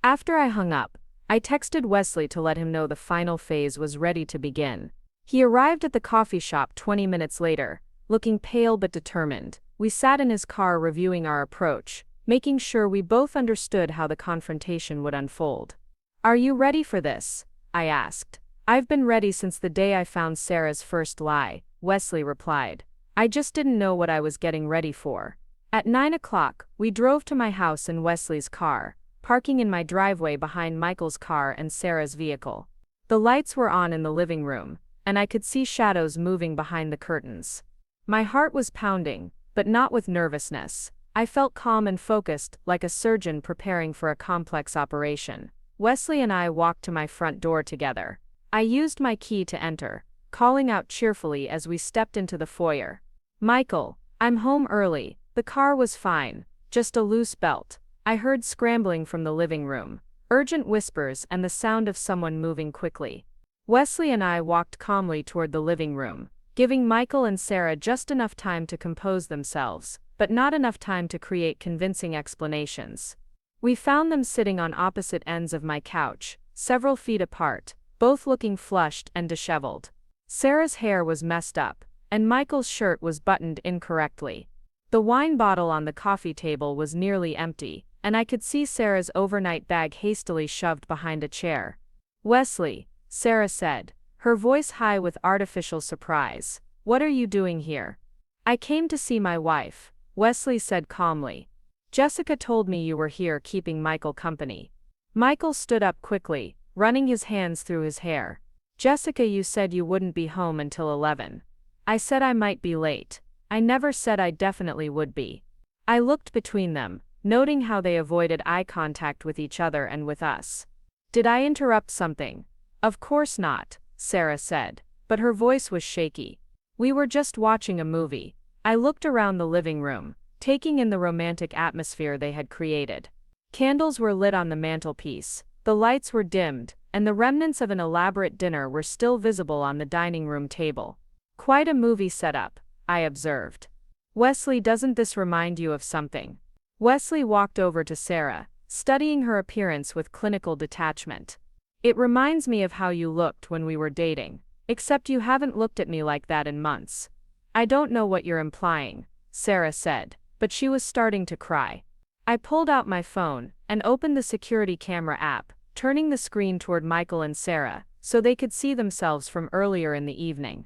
After I hung up, I texted Wesley to let him know the final phase was ready to begin. He arrived at the coffee shop 20 minutes later, looking pale but determined. We sat in his car reviewing our approach, making sure we both understood how the confrontation would unfold. "Are you ready for this?" I asked. "I've been ready since the day I found Sarah's first lie," Wesley replied. I just didn't know what I was getting ready for. At 9 o'clock, we drove to my house in Wesley's car, parking in my driveway behind Michael's car and Sarah's vehicle. The lights were on in the living room, and I could see shadows moving behind the curtains. My heart was pounding, but not with nervousness. I felt calm and focused, like a surgeon preparing for a complex operation. Wesley and I walked to my front door together. I used my key to enter, calling out cheerfully as we stepped into the foyer. "Michael, I'm home early." The car was fine, just a loose belt. I heard scrambling from the living room, urgent whispers and the sound of someone moving quickly. Wesley and I walked calmly toward the living room, giving Michael and Sarah just enough time to compose themselves, but not enough time to create convincing explanations. We found them sitting on opposite ends of my couch, several feet apart, both looking flushed and disheveled. Sarah's hair was messed up, and Michael's shirt was buttoned incorrectly. The wine bottle on the coffee table was nearly empty, and I could see Sarah's overnight bag hastily shoved behind a chair. "Wesley," Sarah said, her voice high with artificial surprise, "what are you doing here?" "I came to see my wife," Wesley said calmly. "Jessica told me you were here keeping Michael company." Michael stood up quickly, running his hands through his hair. "Jessica, you said you wouldn't be home until 11. I said I might be late. I never said I definitely would be." I looked between them, noting how they avoided eye contact with each other and with us. "Did I interrupt something?" "Of course not," Sarah said, but her voice was shaky. "We were just watching a movie." I looked around the living room, taking in the romantic atmosphere they had created. Candles were lit on the mantelpiece, the lights were dimmed, and the remnants of an elaborate dinner were still visible on the dining room table. "Quite a movie setup," I observed. "Wesley, doesn't this remind you of something?" Wesley walked over to Sarah, studying her appearance with clinical detachment. "It reminds me of how you looked when we were dating, except you haven't looked at me like that in months." "I don't know what you're implying," Sarah said, but she was starting to cry. I pulled out my phone and opened the security camera app, turning the screen toward Michael and Sarah, so they could see themselves from earlier in the evening.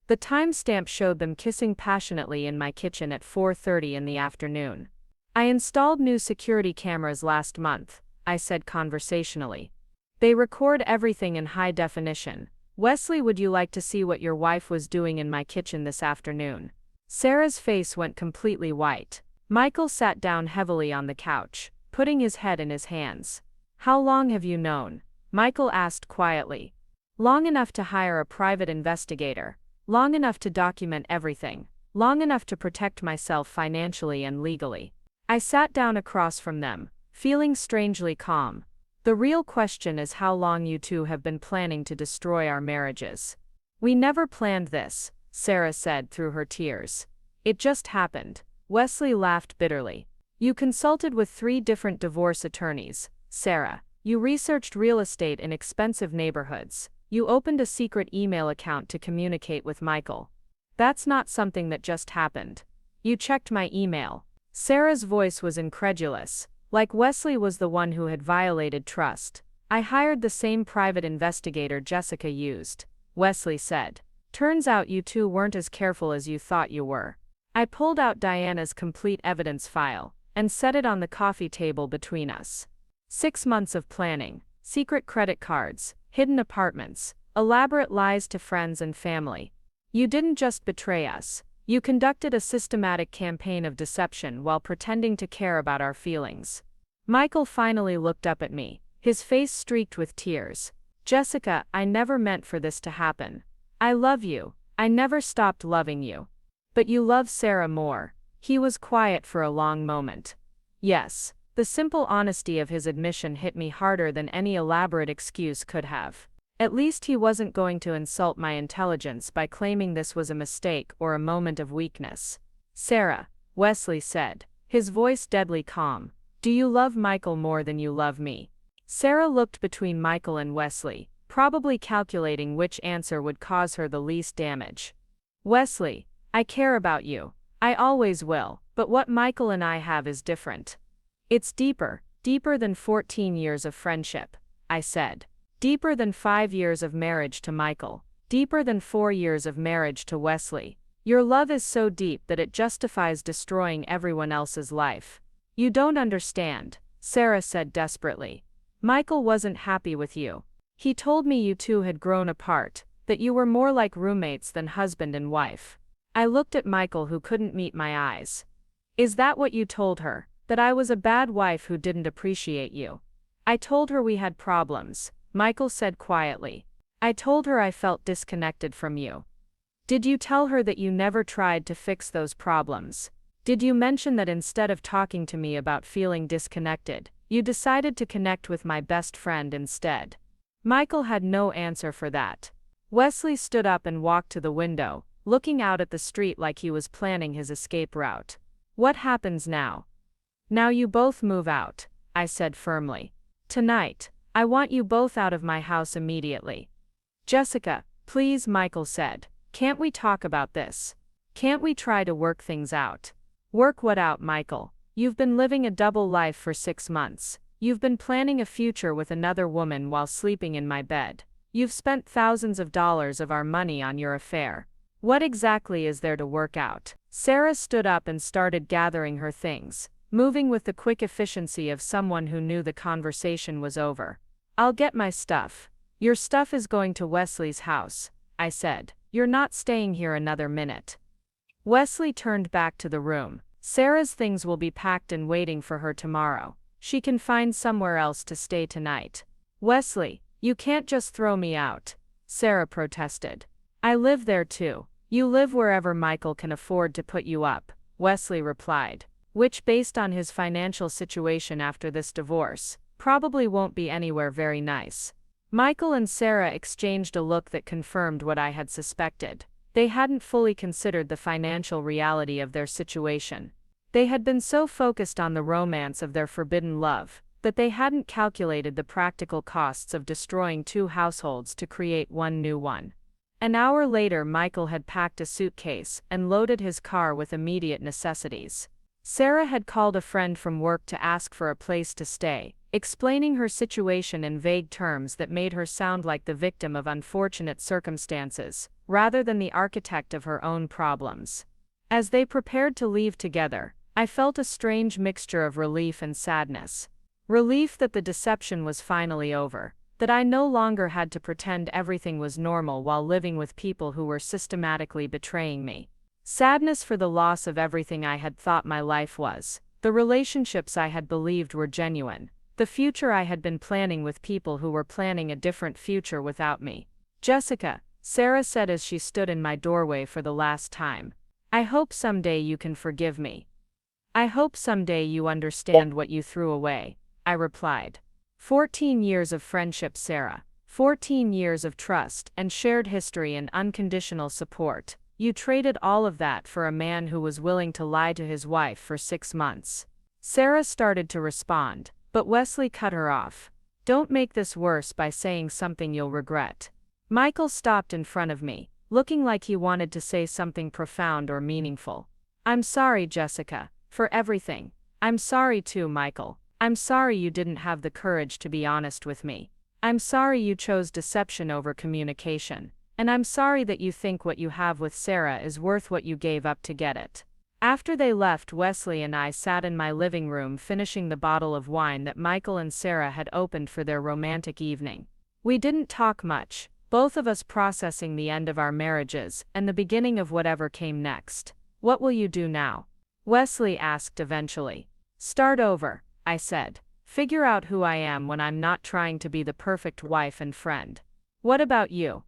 The timestamp showed them kissing passionately in my kitchen at 4:30 in the afternoon. "I installed new security cameras last month," I said conversationally. "They record everything in high definition. Wesley, would you like to see what your wife was doing in my kitchen this afternoon?" Sarah's face went completely white. Michael sat down heavily on the couch, putting his head in his hands. "How long have you known?" Michael asked quietly. "Long enough to hire a private investigator. Long enough to document everything. Long enough to protect myself financially and legally." I sat down across from them, feeling strangely calm. "The real question is how long you two have been planning to destroy our marriages." "We never planned this," Sarah said through her tears. "It just happened." Wesley laughed bitterly. "You consulted with 3 different divorce attorneys, Sarah. You researched real estate in expensive neighborhoods. You opened a secret email account to communicate with Michael. That's not something that just happened. You checked my email." Sarah's voice was incredulous, like Wesley was the one who had violated trust. "I hired the same private investigator Jessica used," Wesley said. "Turns out you two weren't as careful as you thought you were." I pulled out Diana's complete evidence file and set it on the coffee table between us. 6 months of planning, secret credit cards, hidden apartments, elaborate lies to friends and family. You didn't just betray us. You conducted a systematic campaign of deception while pretending to care about our feelings. Michael finally looked up at me, his face streaked with tears. "Jessica, I never meant for this to happen. I love you. I never stopped loving you. But you love Sarah more." He was quiet for a long moment. "Yes." The simple honesty of his admission hit me harder than any elaborate excuse could have. At least he wasn't going to insult my intelligence by claiming this was a mistake or a moment of weakness. "Sarah," Wesley said, his voice deadly calm, "do you love Michael more than you love me?" Sarah looked between Michael and Wesley, probably calculating which answer would cause her the least damage. "Wesley, I care about you. I always will, but what Michael and I have is different. It's deeper, deeper than 14 years of friendship," I said. "Deeper than 5 years of marriage to Michael. Deeper than 4 years of marriage to Wesley. Your love is so deep that it justifies destroying everyone else's life. You don't understand, Sarah said desperately. Michael wasn't happy with you. He told me you two had grown apart, that you were more like roommates than husband and wife. I looked at Michael, who couldn't meet my eyes. Is that what you told her? That I was a bad wife who didn't appreciate you? I told her we had problems, Michael said quietly. I told her I felt disconnected from you. Did you tell her that you never tried to fix those problems? Did you mention that instead of talking to me about feeling disconnected, you decided to connect with my best friend instead? Michael had no answer for that. Wesley stood up and walked to the window, looking out at the street like he was planning his escape route. What happens now? Now you both move out, I said firmly. Tonight, I want you both out of my house immediately. Jessica, please, Michael said. Can't we talk about this? Can't we try to work things out? Work what out, Michael? You've been living a double life for 6 months. You've been planning a future with another woman while sleeping in my bed. You've spent thousands of dollars of our money on your affair. What exactly is there to work out? Sarah stood up and started gathering her things, moving with the quick efficiency of someone who knew the conversation was over. I'll get my stuff. Your stuff is going to Wesley's house, I said. You're not staying here another minute. Wesley turned back to the room. Sarah's things will be packed and waiting for her tomorrow. She can find somewhere else to stay tonight. Wesley, you can't just throw me out, Sarah protested. I live there too. You live wherever Michael can afford to put you up, Wesley replied, which, based on his financial situation after this divorce, probably won't be anywhere very nice. Michael and Sarah exchanged a look that confirmed what I had suspected. They hadn't fully considered the financial reality of their situation. They had been so focused on the romance of their forbidden love that they hadn't calculated the practical costs of destroying 2 households to create one new one. An hour later, Michael had packed a suitcase and loaded his car with immediate necessities. Sarah had called a friend from work to ask for a place to stay, explaining her situation in vague terms that made her sound like the victim of unfortunate circumstances, rather than the architect of her own problems. As they prepared to leave together, I felt a strange mixture of relief and sadness. Relief that the deception was finally over, that I no longer had to pretend everything was normal while living with people who were systematically betraying me. Sadness for the loss of everything I had thought my life was, the relationships I had believed were genuine, the future I had been planning with people who were planning a different future without me. Jessica, Sarah said as she stood in my doorway for the last time. I hope someday you can forgive me. I hope someday you understand what you threw away, I replied. 14 years of friendship, Sarah. 14 years of trust and shared history and unconditional support. You traded all of that for a man who was willing to lie to his wife for 6 months. Sarah started to respond, but Wesley cut her off. Don't make this worse by saying something you'll regret. Michael stopped in front of me, looking like he wanted to say something profound or meaningful. I'm sorry, Jessica, for everything. I'm sorry too, Michael. I'm sorry you didn't have the courage to be honest with me. I'm sorry you chose deception over communication. And I'm sorry that you think what you have with Sarah is worth what you gave up to get it. After they left, Wesley and I sat in my living room finishing the bottle of wine that Michael and Sarah had opened for their romantic evening. We didn't talk much, both of us processing the end of our marriages and the beginning of whatever came next. What will you do now? Wesley asked eventually. Start over, I said. Figure out who I am when I'm not trying to be the perfect wife and friend. What about you?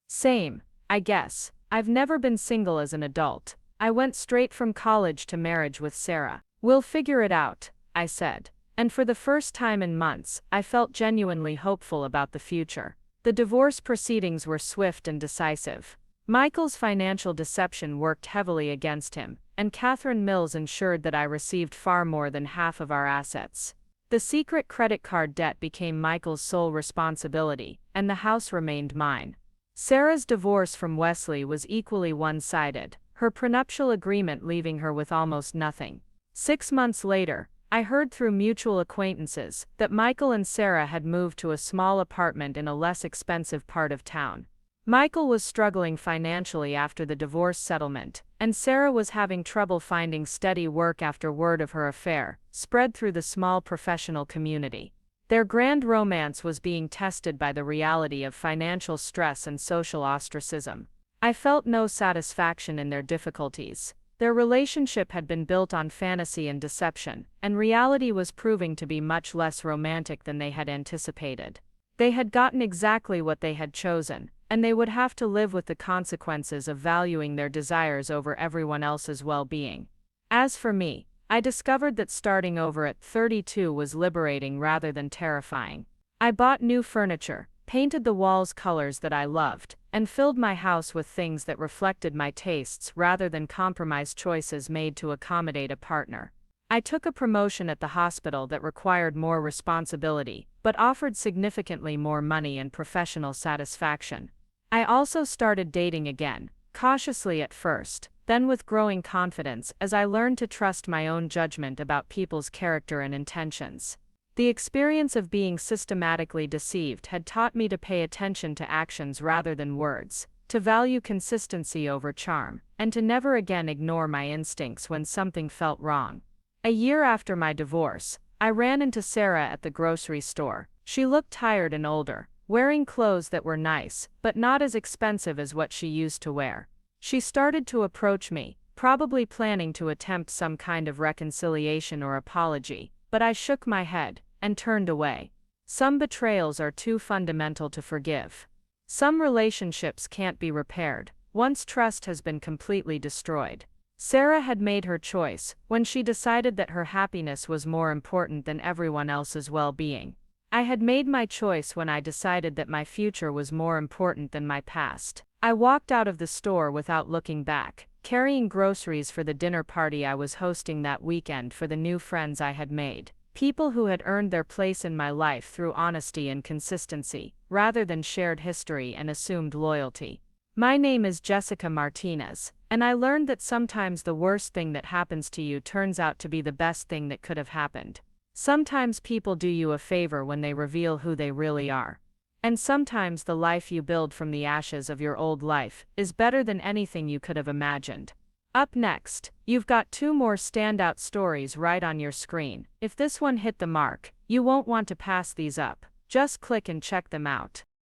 Same, I guess. I've never been single as an adult. I went straight from college to marriage with Sarah. We'll figure it out, I said. And for the first time in months, I felt genuinely hopeful about the future. The divorce proceedings were swift and decisive. Michael's financial deception worked heavily against him, and Catherine Mills ensured that I received far more than half of our assets. The secret credit card debt became Michael's sole responsibility, and the house remained mine. Sarah's divorce from Wesley was equally one-sided, her prenuptial agreement leaving her with almost nothing. 6 months later, I heard through mutual acquaintances that Michael and Sarah had moved to a small apartment in a less expensive part of town. Michael was struggling financially after the divorce settlement, and Sarah was having trouble finding steady work after word of her affair spread through the small professional community. Their grand romance was being tested by the reality of financial stress and social ostracism. I felt no satisfaction in their difficulties. Their relationship had been built on fantasy and deception, and reality was proving to be much less romantic than they had anticipated. They had gotten exactly what they had chosen, and they would have to live with the consequences of valuing their desires over everyone else's well-being. As for me, I discovered that starting over at 32 was liberating rather than terrifying. I bought new furniture, painted the walls colors that I loved, and filled my house with things that reflected my tastes rather than compromised choices made to accommodate a partner. I took a promotion at the hospital that required more responsibility, but offered significantly more money and professional satisfaction. I also started dating again, cautiously at first, then with growing confidence as I learned to trust my own judgment about people's character and intentions. The experience of being systematically deceived had taught me to pay attention to actions rather than words, to value consistency over charm, and to never again ignore my instincts when something felt wrong. A year after my divorce, I ran into Sarah at the grocery store. She looked tired and older, wearing clothes that were nice, but not as expensive as what she used to wear. She started to approach me, probably planning to attempt some kind of reconciliation or apology, but I shook my head and turned away. Some betrayals are too fundamental to forgive. Some relationships can't be repaired once trust has been completely destroyed. Sarah had made her choice when she decided that her happiness was more important than everyone else's well-being. I had made my choice when I decided that my future was more important than my past. I walked out of the store without looking back, carrying groceries for the dinner party I was hosting that weekend for the new friends I had made, people who had earned their place in my life through honesty and consistency, rather than shared history and assumed loyalty. My name is Jessica Martinez, and I learned that sometimes the worst thing that happens to you turns out to be the best thing that could have happened. Sometimes people do you a favor when they reveal who they really are. And sometimes the life you build from the ashes of your old life is better than anything you could have imagined. Up next, you've got 2 more standout stories right on your screen. If this one hit the mark, you won't want to pass these up. Just click and check them out.